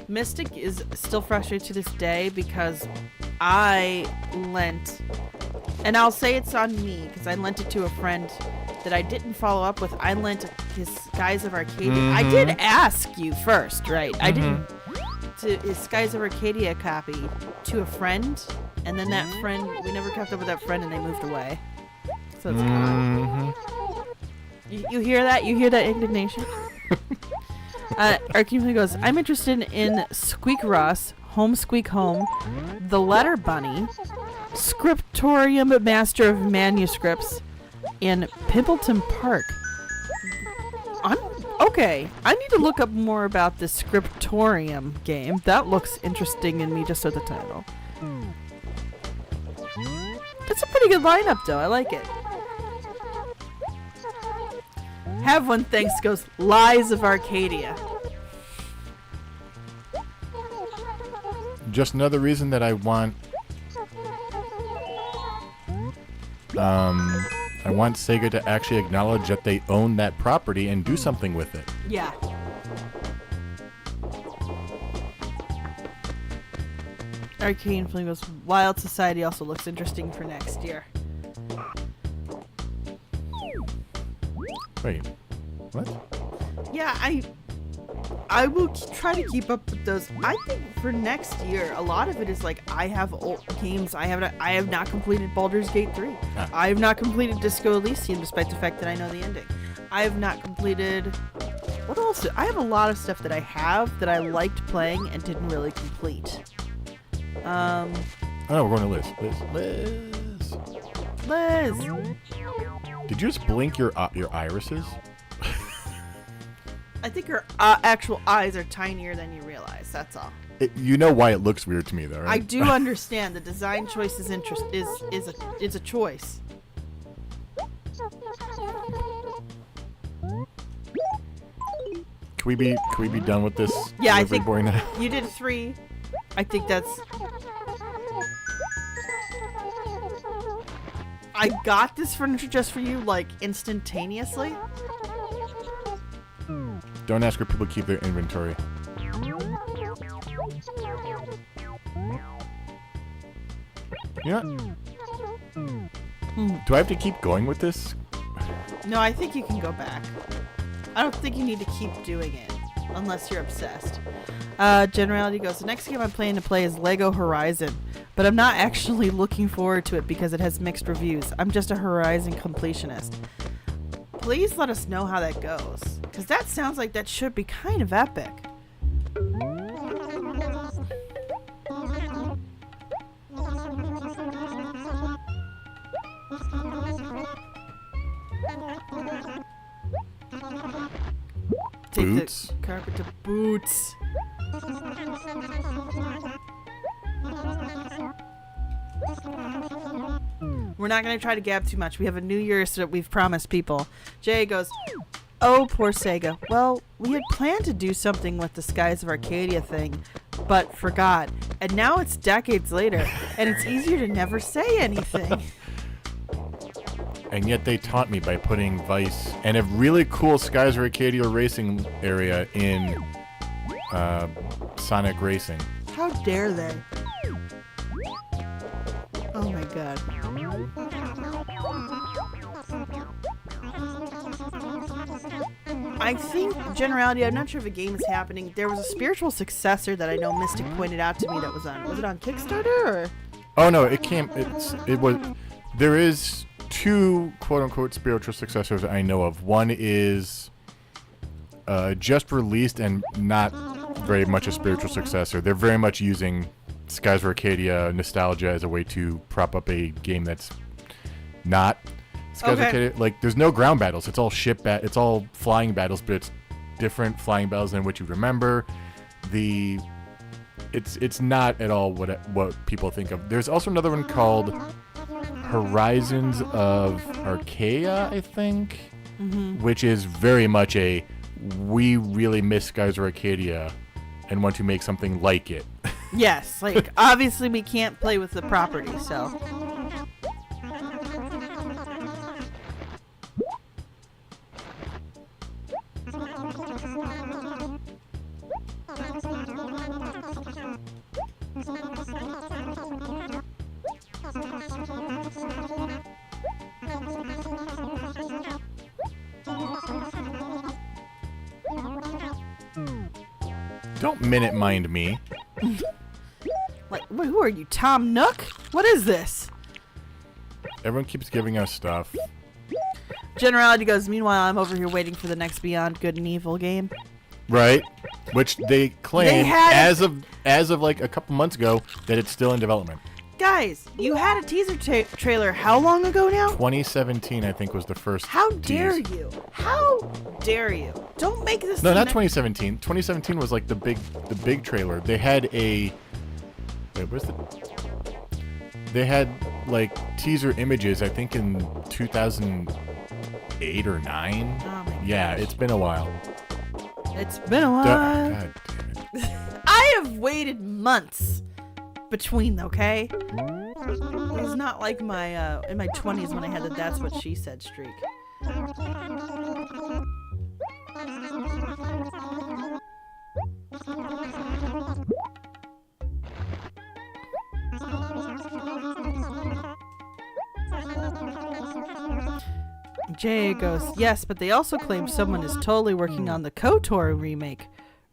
Mystic is still frustrated to this day because I lent, and I'll say it's on me because I lent it to a friend that I didn't follow up with. I lent his Skies of Arcadia. I did ask you first, right? I didn't. To his Skies of Arcadia copy to a friend, and then that friend, we never kept up with that friend, and they moved away. So it's gone. You hear that? You hear that indignation? Arcane goes, I'm interested in Squeak Ross, Home Squeak Home, The Letter Bunny, Scriptorium Master of Manuscripts, and Pimpleton Park. Okay, I need to look up more about the Scriptorium game. That looks interesting in me just at the title. It's a pretty good lineup, though. I like it. Have one thanks goes Lies of Arcadia.
Just another reason that I want Sega to actually acknowledge that they own that property and do something with it.
Yeah. Arcane Flame goes, Wild Society also looks interesting for next year.
Wait, what?
Yeah, I will try to keep up with those. I think for next year, a lot of it is like I have old games. I have not completed Baldur's Gate 3. I have not completed Disco Elysium, despite the fact that I know the ending. I have not completed. What else? I have a lot of stuff that I have that I liked playing and didn't really complete.
Oh, we're going to Liz. Did you just blink your irises?
I think her actual eyes are tinier than you realize. That's all.
You know why it looks weird to me, though, right?
I do understand the design choice is a choice.
Can we be done with this?
Yeah, I think
boring now?
You did 3. I think that's. I got this furniture just for you, like instantaneously.
Don't ask where people keep their inventory. Yeah. Do I have to keep going with this?
No, I think you can go back. I don't think you need to keep doing it unless you're obsessed. Generality goes, the next game I'm planning to play is Lego Horizon, but I'm not actually looking forward to it because it has mixed reviews. I'm just a Horizon completionist. Please let us know how that goes, because that sounds like that should be kind of epic.
Boots?
Take the carpet to boots. We're not going to try to gab too much. We have a New Year's that we've promised people. Jay goes, oh, poor Sega. Well, we had planned to do something with the Skies of Arcadia thing, but forgot. And now it's decades later, and it's easier to never say anything.
And yet they taunt me by putting Vice and a really cool Skies of Arcadia racing area in Sonic Racing.
How dare they? Oh my god. I think, generality, I'm not sure if a game is happening. There was a spiritual successor that I know Mystic pointed out to me that was it on Kickstarter or?
Oh no, there is 2 quote unquote spiritual successors I know of. One is just released and not very much a spiritual successor. They're very much using Skies of Arcadia nostalgia as a way to prop up a game that's not Skies of Arcadia. Like, there's no ground battles. It's all it's all flying battles, but it's different flying battles than what you remember. It's not at all what people think of. There's also another one called Horizons of Archaea, I think, which is very much we really miss Skies of Arcadia and want to make something like it.
Yes, like, obviously we can't play with the property, so.
Don't minute mind me.
Like, who are you, Tom Nook? What is this?
Everyone keeps giving us stuff.
Generality goes, meanwhile, I'm over here waiting for the next Beyond Good and Evil game.
Right, which they claim as of like a couple months ago that it's still in development.
Guys, you had a teaser trailer how long ago now?
2017, I think, was the first.
How dare you? How dare you? Don't make this.
No, not 2017. 2017 was like the big trailer. They had They had like teaser images, I think, in 2008 or 9.
Oh my
yeah, it's been a while.
It's been a while.
God damn it.
I have waited months between, okay? It's not like my in my 20s when I had the That's What She Said streak. Jay goes, yes, but they also claim someone is totally working on the KOTOR remake.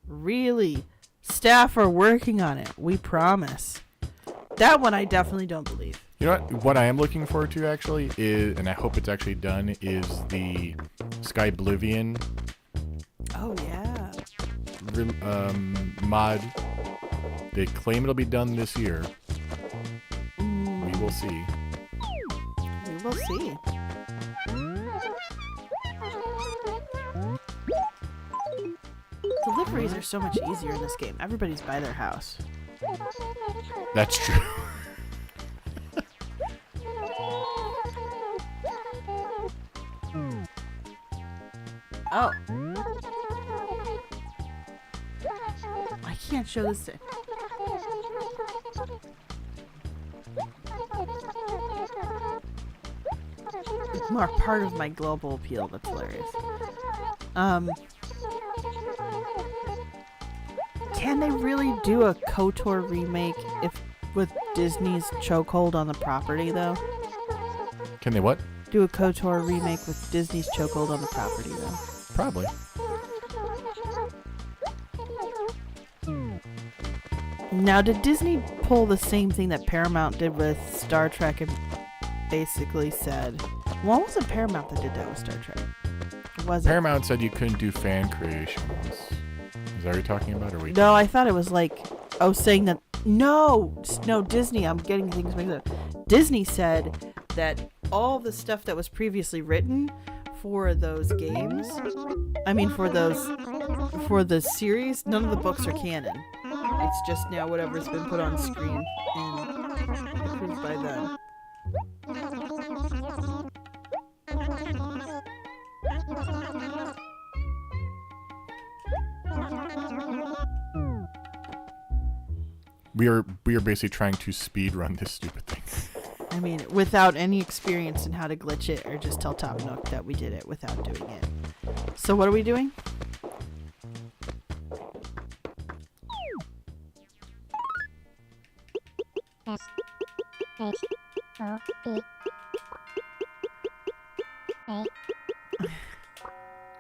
Really? Staff are working on it. We promise. That one I definitely don't believe.
You know what I am looking forward to, actually, is, and I hope it's actually done, is the Sky Oblivion
Oh, yeah.
mod. They claim it'll be done this year. We will see.
We will see. Deliveries are so much easier in this game. Everybody's by their house.
That's true.
Oh. I can't show this to... It's more part of my global appeal. That's hilarious. Can they really do a KOTOR remake with Disney's chokehold on the property, though?
Can they what?
Do a KOTOR remake with Disney's chokehold on the property, though?
Probably.
Now, did Disney pull the same thing that Paramount did with Star Trek and basically said... Well, it wasn't Paramount that did that with Star Trek. Was it?
Paramount said you couldn't do fan creations. Is that what you're talking about? Or we?
No, I thought it was like... Oh, saying that... No, Disney. I'm getting things mixed up. Disney said that all the stuff that was previously written for those games... I mean, for the series, none of the books are canon. It's just now whatever's been put on screen and approved by them.
We are basically trying to speed run this stupid thing.
I mean, without any experience in how to glitch it, or just tell Top Nook that we did it without doing it. So what are we doing?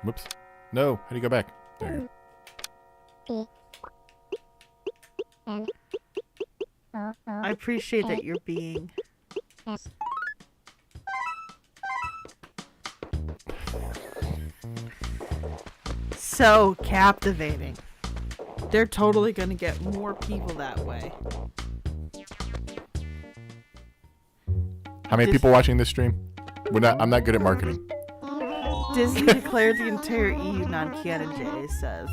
Whoops. No, how do you go back? There.
I appreciate that you're being. So captivating. They're totally gonna get more people that way.
How many people watching this stream? I'm not good at marketing.
Disney declared the entire EU non-canon, Jay says,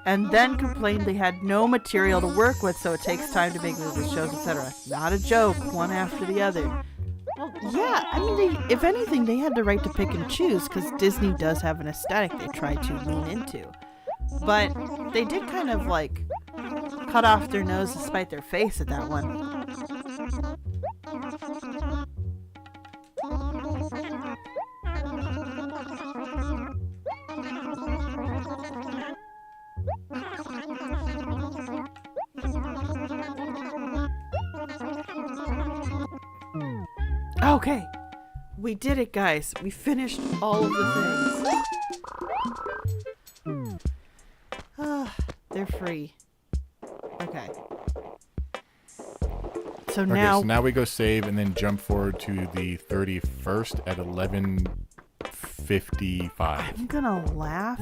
and then complained they had no material to work with, so it takes time to make movies, shows, etc. Not a joke, one after the other. Well, yeah, I mean, if anything, they had the right to pick and choose, because Disney does have an aesthetic they try to lean into. But they did kind of, like, cut off their nose to spite their face at that one. Okay, we did it, guys. We finished all of the things. They're free. Okay. So now
we go save and then jump forward to the 31st at 11:55.
I'm gonna laugh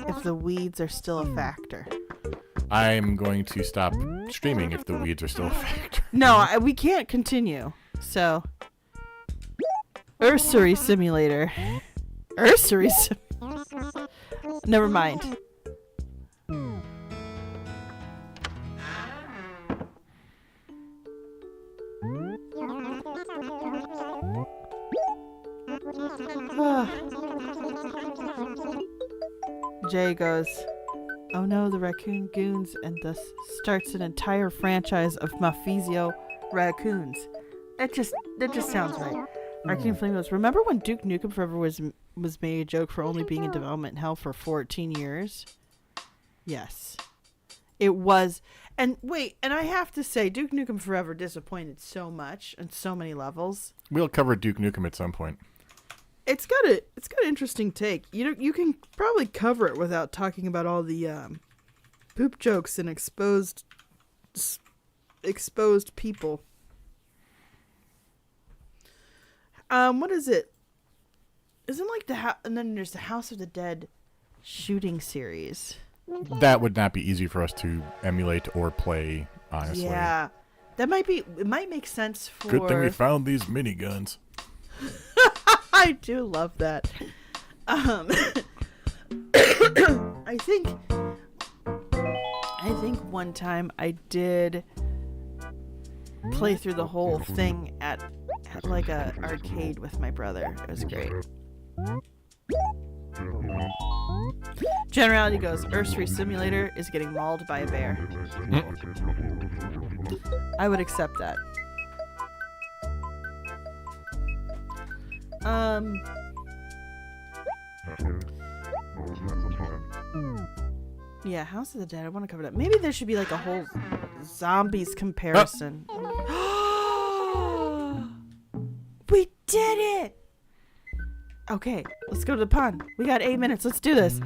if the weeds are still a factor.
I'm going to stop streaming if the weeds are still a factor.
No, we can't continue. So, Ursery Simulator. Never mind. Jay goes, "Oh no, the raccoon goons," and thus starts an entire franchise of Mafizio raccoons. That just sounds right. Arcane Flame goes, "Remember when Duke Nukem Forever was made a joke for only being in development hell for 14 years?" Yes. It was. And wait, and I have to say, Duke Nukem Forever disappointed so much on so many levels.
We'll cover Duke Nukem at some point.
It's got an interesting take. You can probably cover it without talking about all the poop jokes and exposed people. What is it? Isn't like and then there's the House of the Dead shooting series.
That would not be easy for us to emulate or play, honestly.
Yeah, that might be. It might make sense for.
Good thing we found these miniguns.
I do love that. I think one time I did play through the whole thing at like a arcade with my brother. It was great. Generality goes, Ursery Simulator is getting mauled by a bear. I would accept that. Yeah, House of the Dead. I want to cover that. Maybe there should be like a whole zombies comparison. We did it! Okay, let's go to the pond. We got 8 minutes. Let's do this.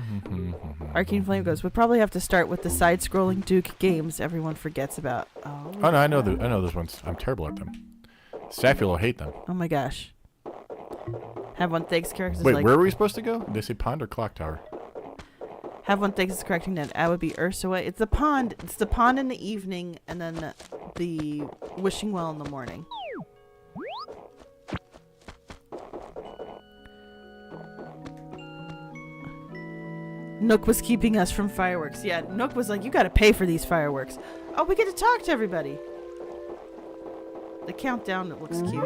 Arcane Flame goes, we'd probably have to start with the side-scrolling Duke games everyone forgets about.
Oh no, I know those ones. I'm terrible at them. Sapphy will hate them.
Oh my gosh. Have one thanks characters.
Wait,
like,
where are we supposed to go? Did they say pond or clock tower?
Have one thanks is correcting that. I would be Ursula. It's the pond. It's the pond in the evening, and then the wishing well in the morning. Nook was keeping us from fireworks. Yeah, Nook was like, you gotta pay for these fireworks. Oh, we get to talk to everybody. The countdown, it looks cute.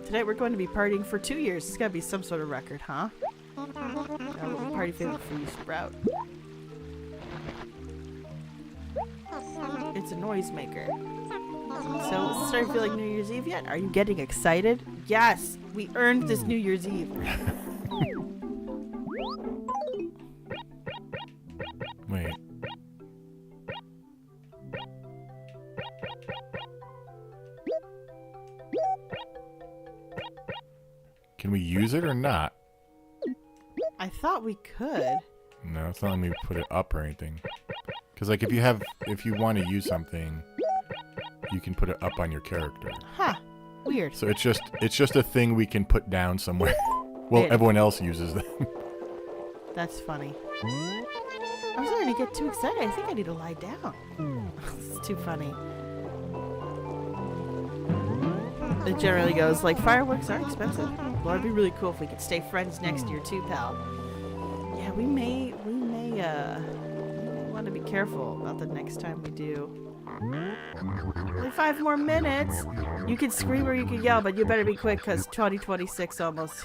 Tonight we're going to be partying for 2 years. It's gotta be some sort of record, huh? Party favorite for you, Sprout. It's a noisemaker. So, is it starting to feel like New Year's Eve yet? Are you getting excited? Yes! We earned this New Year's Eve.
Wait. Can we use it or not?
I thought we could.
No, it's not letting me put it up or anything. Because like if you want to use something, you can put it up on your character.
Huh. Weird.
So it's just a thing we can put down somewhere. Well, everyone else uses them.
That's funny. I was starting to get too excited. I think I need to lie down. It's too funny. It generally goes like, fireworks are expensive. Well, it'd be really cool if we could stay friends next year too, pal. Yeah, we may want to be careful about the next time we do. Only 5 more minutes. You can scream or you can yell, but you better be quick because 2026 almost.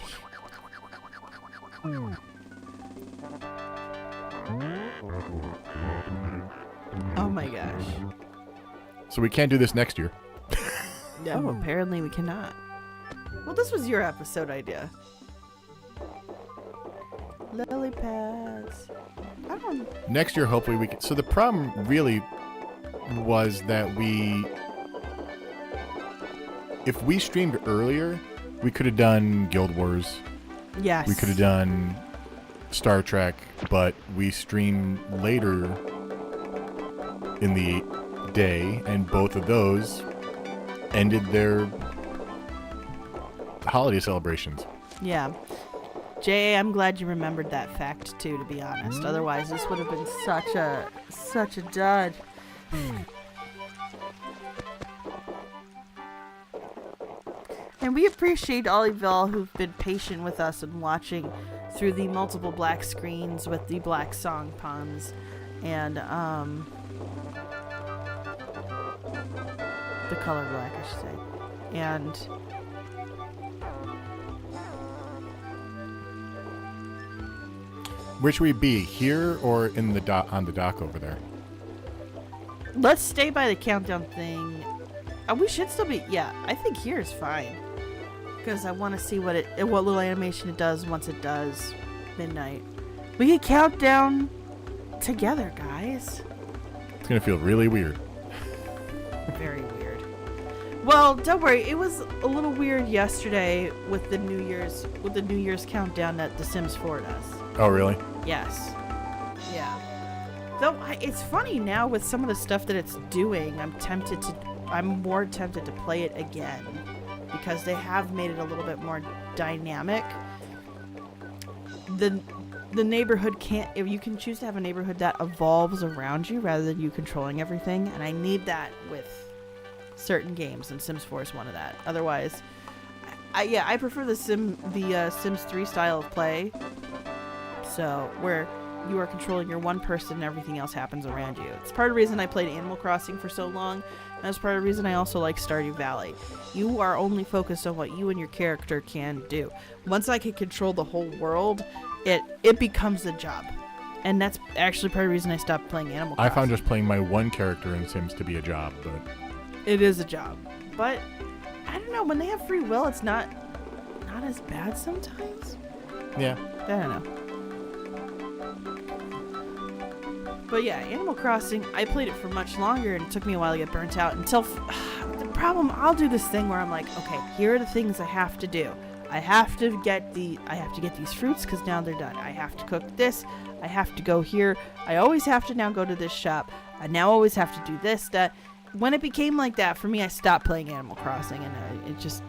Oh my gosh.
So we can't do this next year.
No, apparently we cannot. Well, this was your episode idea. Lily pads. I don't.
Next year, hopefully we can. So the problem really was that if we streamed earlier, we could have done Guild Wars.
Yes.
We could have done Star Trek, but we streamed later in the day, and both of those ended their holiday celebrations.
Yeah. Jay, I'm glad you remembered that fact too, to be honest. Otherwise, this would have been such a dud. And we appreciate all of y'all who've been patient with us and watching through the multiple black screens with the black song puns and the color black, I should say. And
where should we be? Here or in the on the dock over there?
let's stay by the countdown thing. We should still be. Yeah, I think here is fine. Because I want to see what little animation it does once it does midnight. We can count down together, guys.
It's gonna feel really weird.
Very weird. Well, don't worry. It was a little weird yesterday with the New Year's countdown that The Sims 4 does.
Oh, really?
Yes. Yeah. Though it's funny now with some of the stuff that it's doing. I'm more tempted to play it again because they have made it a little bit more dynamic. The neighborhood if you can choose to have a neighborhood that evolves around you rather than you controlling everything, and I need that with certain games, and Sims 4 is one of that. Otherwise, I prefer the Sims 3 style of play. So where you are controlling your one person and everything else happens around you. It's part of the reason I played Animal Crossing for so long, and that's part of the reason I also like Stardew Valley. You are only focused on what you and your character can do. Once I can control the whole world, it becomes a job. And that's actually part of the reason I stopped playing Animal Crossing.
I found just playing my one character in Sims to be a job, but
it is a job. But I don't know, when they have free will, it's not as bad sometimes.
yeah.
I don't know. But yeah, Animal Crossing, I played it for much longer and it took me a while to get burnt out until the problem, I'll do this thing where I'm like, okay, here are the things I have to do. I have to get these fruits because now they're done. I have to cook this. I have to go here. I always have to now go to this shop. I now always have to do this, that. When it became like that, for me, I stopped playing Animal Crossing and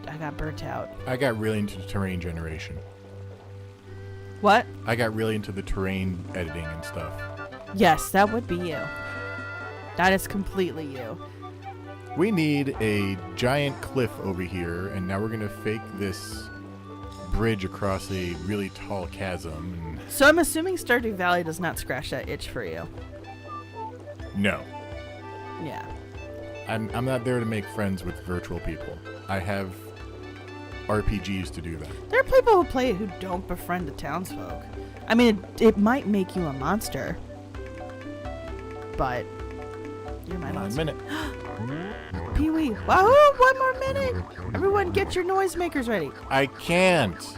I got burnt out.
I got really into terrain generation.
What?
I got really into the terrain editing and stuff.
Yes, that would be you. That is completely you.
We need a giant cliff over here, and now we're going to fake this bridge across a really tall chasm.
So I'm assuming Stardew Valley does not scratch that itch for you.
No.
Yeah.
I'm not there to make friends with virtual people. I have RPGs to do that.
There are people who play it who don't befriend the townsfolk. I mean, it might make you a monster. But you're my monster.
1 minute.
Pee-wee. Wahoo! 1 more minute! Everyone get your noisemakers ready.
I can't.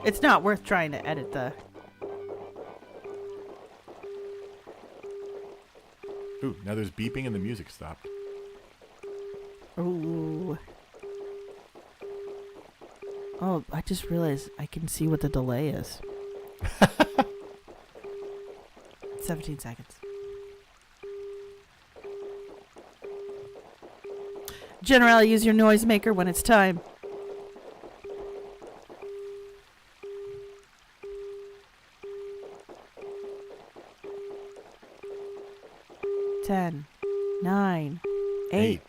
It's not worth trying to edit the...
Ooh, now there's beeping and the music stopped.
Ooh. Oh, I just realized I can see what the delay is. 17 seconds. Generally, use your noisemaker when it's time. Ten, 9, 8,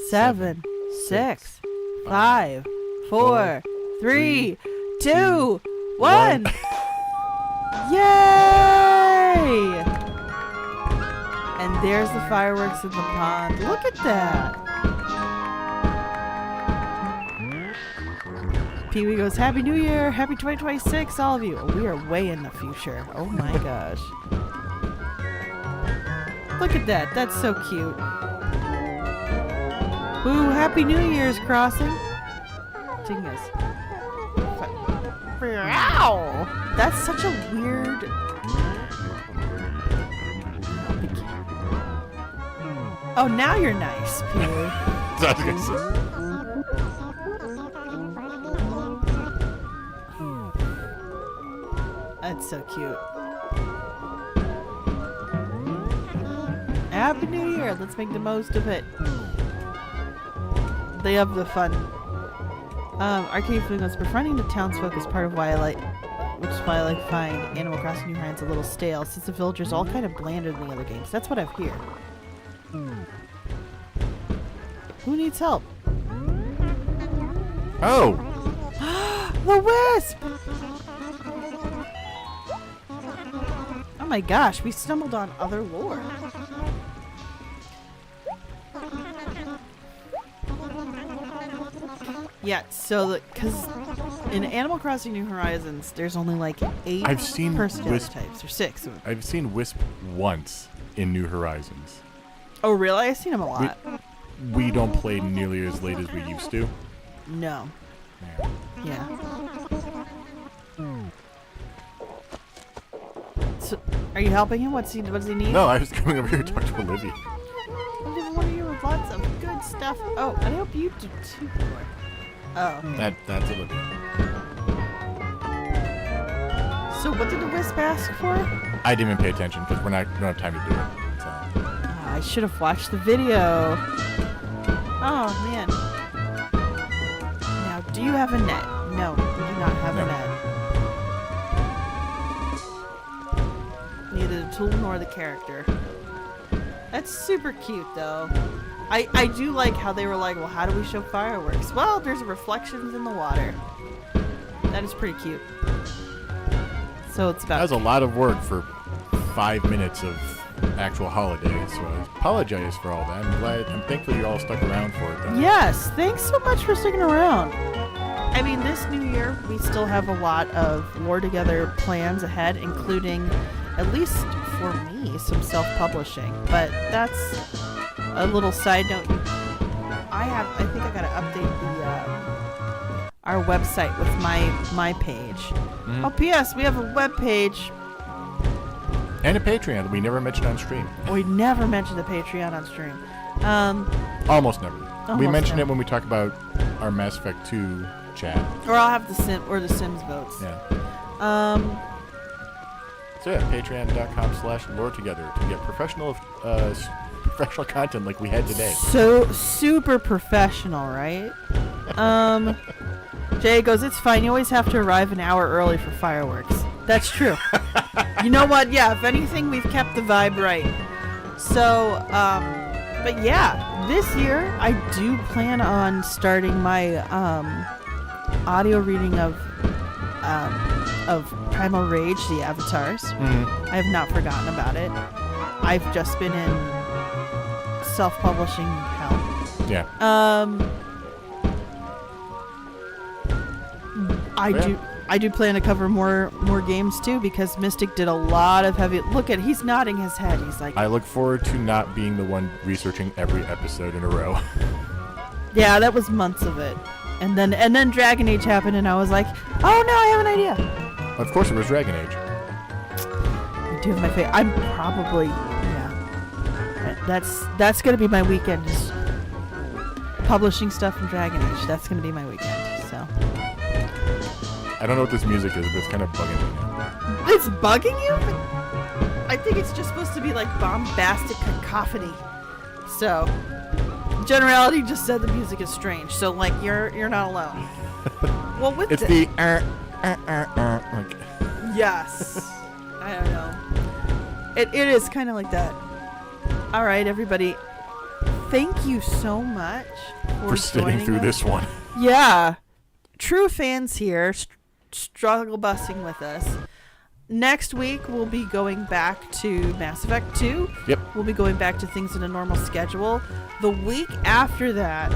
7, 6, 5, 4, 3, 2, 1. Yay! And there's the fireworks in the pond. Look at that. Pee-wee goes, Happy New Year, Happy 2026, all of you. We are way in the future. Oh my gosh. Look at that. That's so cute. Woo, Happy New Year's, Crossing. Dingus. Ow! That's such a weird... Oh, now you're nice, Pee-wee.
That's what I was gonna say.
That's so cute. Happy New Year! Let's make the most of it. They have the fun. Arcade Flamingos, befriending the townsfolk is part of why I like, which is why I like find Animal Crossing New Horizons a little stale, since the villagers all kind of blander than the other games. That's what I've heard. Who needs help?
Oh!
The Wisp! Oh my gosh, we stumbled on other lore. Yeah, so because in Animal Crossing New Horizons, there's only like 8
I've seen
personality
Wisp.
types, or 6.
I've seen Wisp once in New Horizons.
Oh, really? I've seen them a lot.
We don't play nearly as late as we used to.
No.
Yeah.
Yeah. So, are you helping him? What does he need?
No, I was coming over here to talk to Olivia.
I'm giving one of you with lots of good stuff. Oh, I hope you do too. Oh. Okay.
That's Olivia.
So what did the Wisp ask for?
I didn't even pay attention because we don't have time to do it. So.
I should have watched the video. Oh, man. Now, do you have a net? No, you do not have a net. Neither the tool nor the character. That's super cute, though. I do like how they were like, well, how do we show fireworks? Well, there's reflections in the water. That is pretty cute. So it's about...
That was a lot of work for 5 minutes of actual holiday, so I apologize for all that. I'm thankful you all stuck around for it, though.
Yes, thanks so much for sticking around. I mean, this new year, we still have a lot of War Together plans ahead, including, at least for me, some self-publishing. But that's a little side note. I think I gotta update our website with my page.
Mm-hmm.
Oh, P.S. We have a web page.
And a Patreon that we never mentioned on stream.
We never mentioned the Patreon on stream.
Almost never. We
Almost
mention
never.
it when we talk about our Mass Effect 2 chat.
Or I'll have the Sims votes.
Yeah.
So
yeah, patreon.com/lore together to get professional content like we had today.
So super professional, right? Jay goes, it's fine. You always have to arrive an hour early for fireworks. That's true. You know what? Yeah, if anything, we've kept the vibe right. So, but yeah, this year I do plan on starting my audio reading of Primal Rage, the Avatars.
Mm-hmm.
I have not forgotten about it. I've just been in self-publishing hell.
Yeah.
I do plan to cover more games too, because Mystic did a lot of heavy. Look at, he's nodding his head. He's like,
I look forward to not being the one researching every episode in a row.
yeah, that was months of it. And then Dragon Age happened, and I was like, oh no, I have an idea.
Of course, it was Dragon Age.
I do have my favorite. I'm probably, yeah. That's gonna be my weekend. Just publishing stuff from Dragon Age. That's going to be my weekend. So
I don't know what this music is, but it's kind of bugging me now.
it's bugging you? I think it's just supposed to be like bombastic cacophony. So Generality just said the music is strange. So like you're not alone. Well, with
It's
the
like.
yes. I don't know. It is kind of like that. All right, everybody. Thank you so much
For sitting through
us.
this one.
Yeah. True fans here, struggle busting with us. Next week, we'll be going back to Mass Effect 2.
Yep.
We'll be going back to things in a normal schedule. The week after that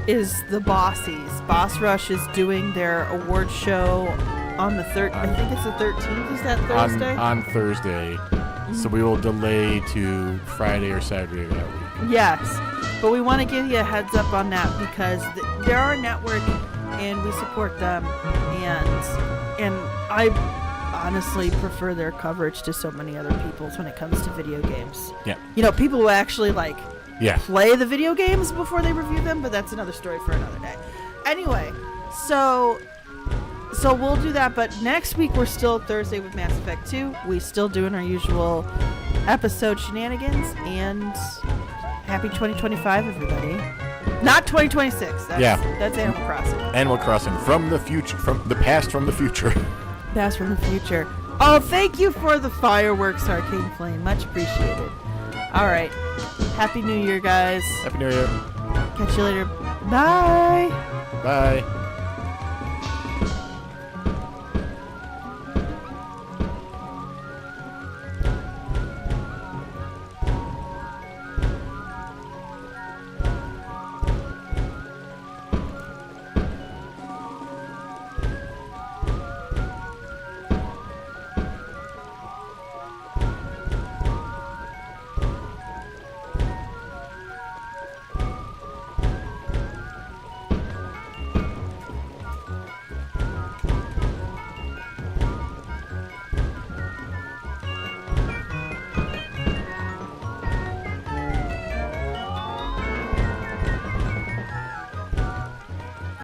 is the Bossies. Boss Rush is doing their award show on the 13th. I think it's the 13th. Is that Thursday?
On Thursday. So we will delay to Friday or Saturday that week.
Yes, but we want to give you a heads up on that because they're our network and we support them, and I honestly prefer their coverage to so many other people's when it comes to video games.
Yeah.
You know, people who actually
Yeah.
play the video games before they review them, but that's another story for another day. Anyway, so we'll do that, but next week we're still Thursday with Mass Effect 2. We still doing our usual episode shenanigans, and happy 2025, everybody. Not 2026. That's Animal Crossing.
Animal Crossing from the future, from the past, from the future.
Past from the future. Oh, thank you for the fireworks, Arcane Flame. Much appreciated. All right. Happy New Year, guys.
Happy New Year.
Catch you later. Bye.
Bye.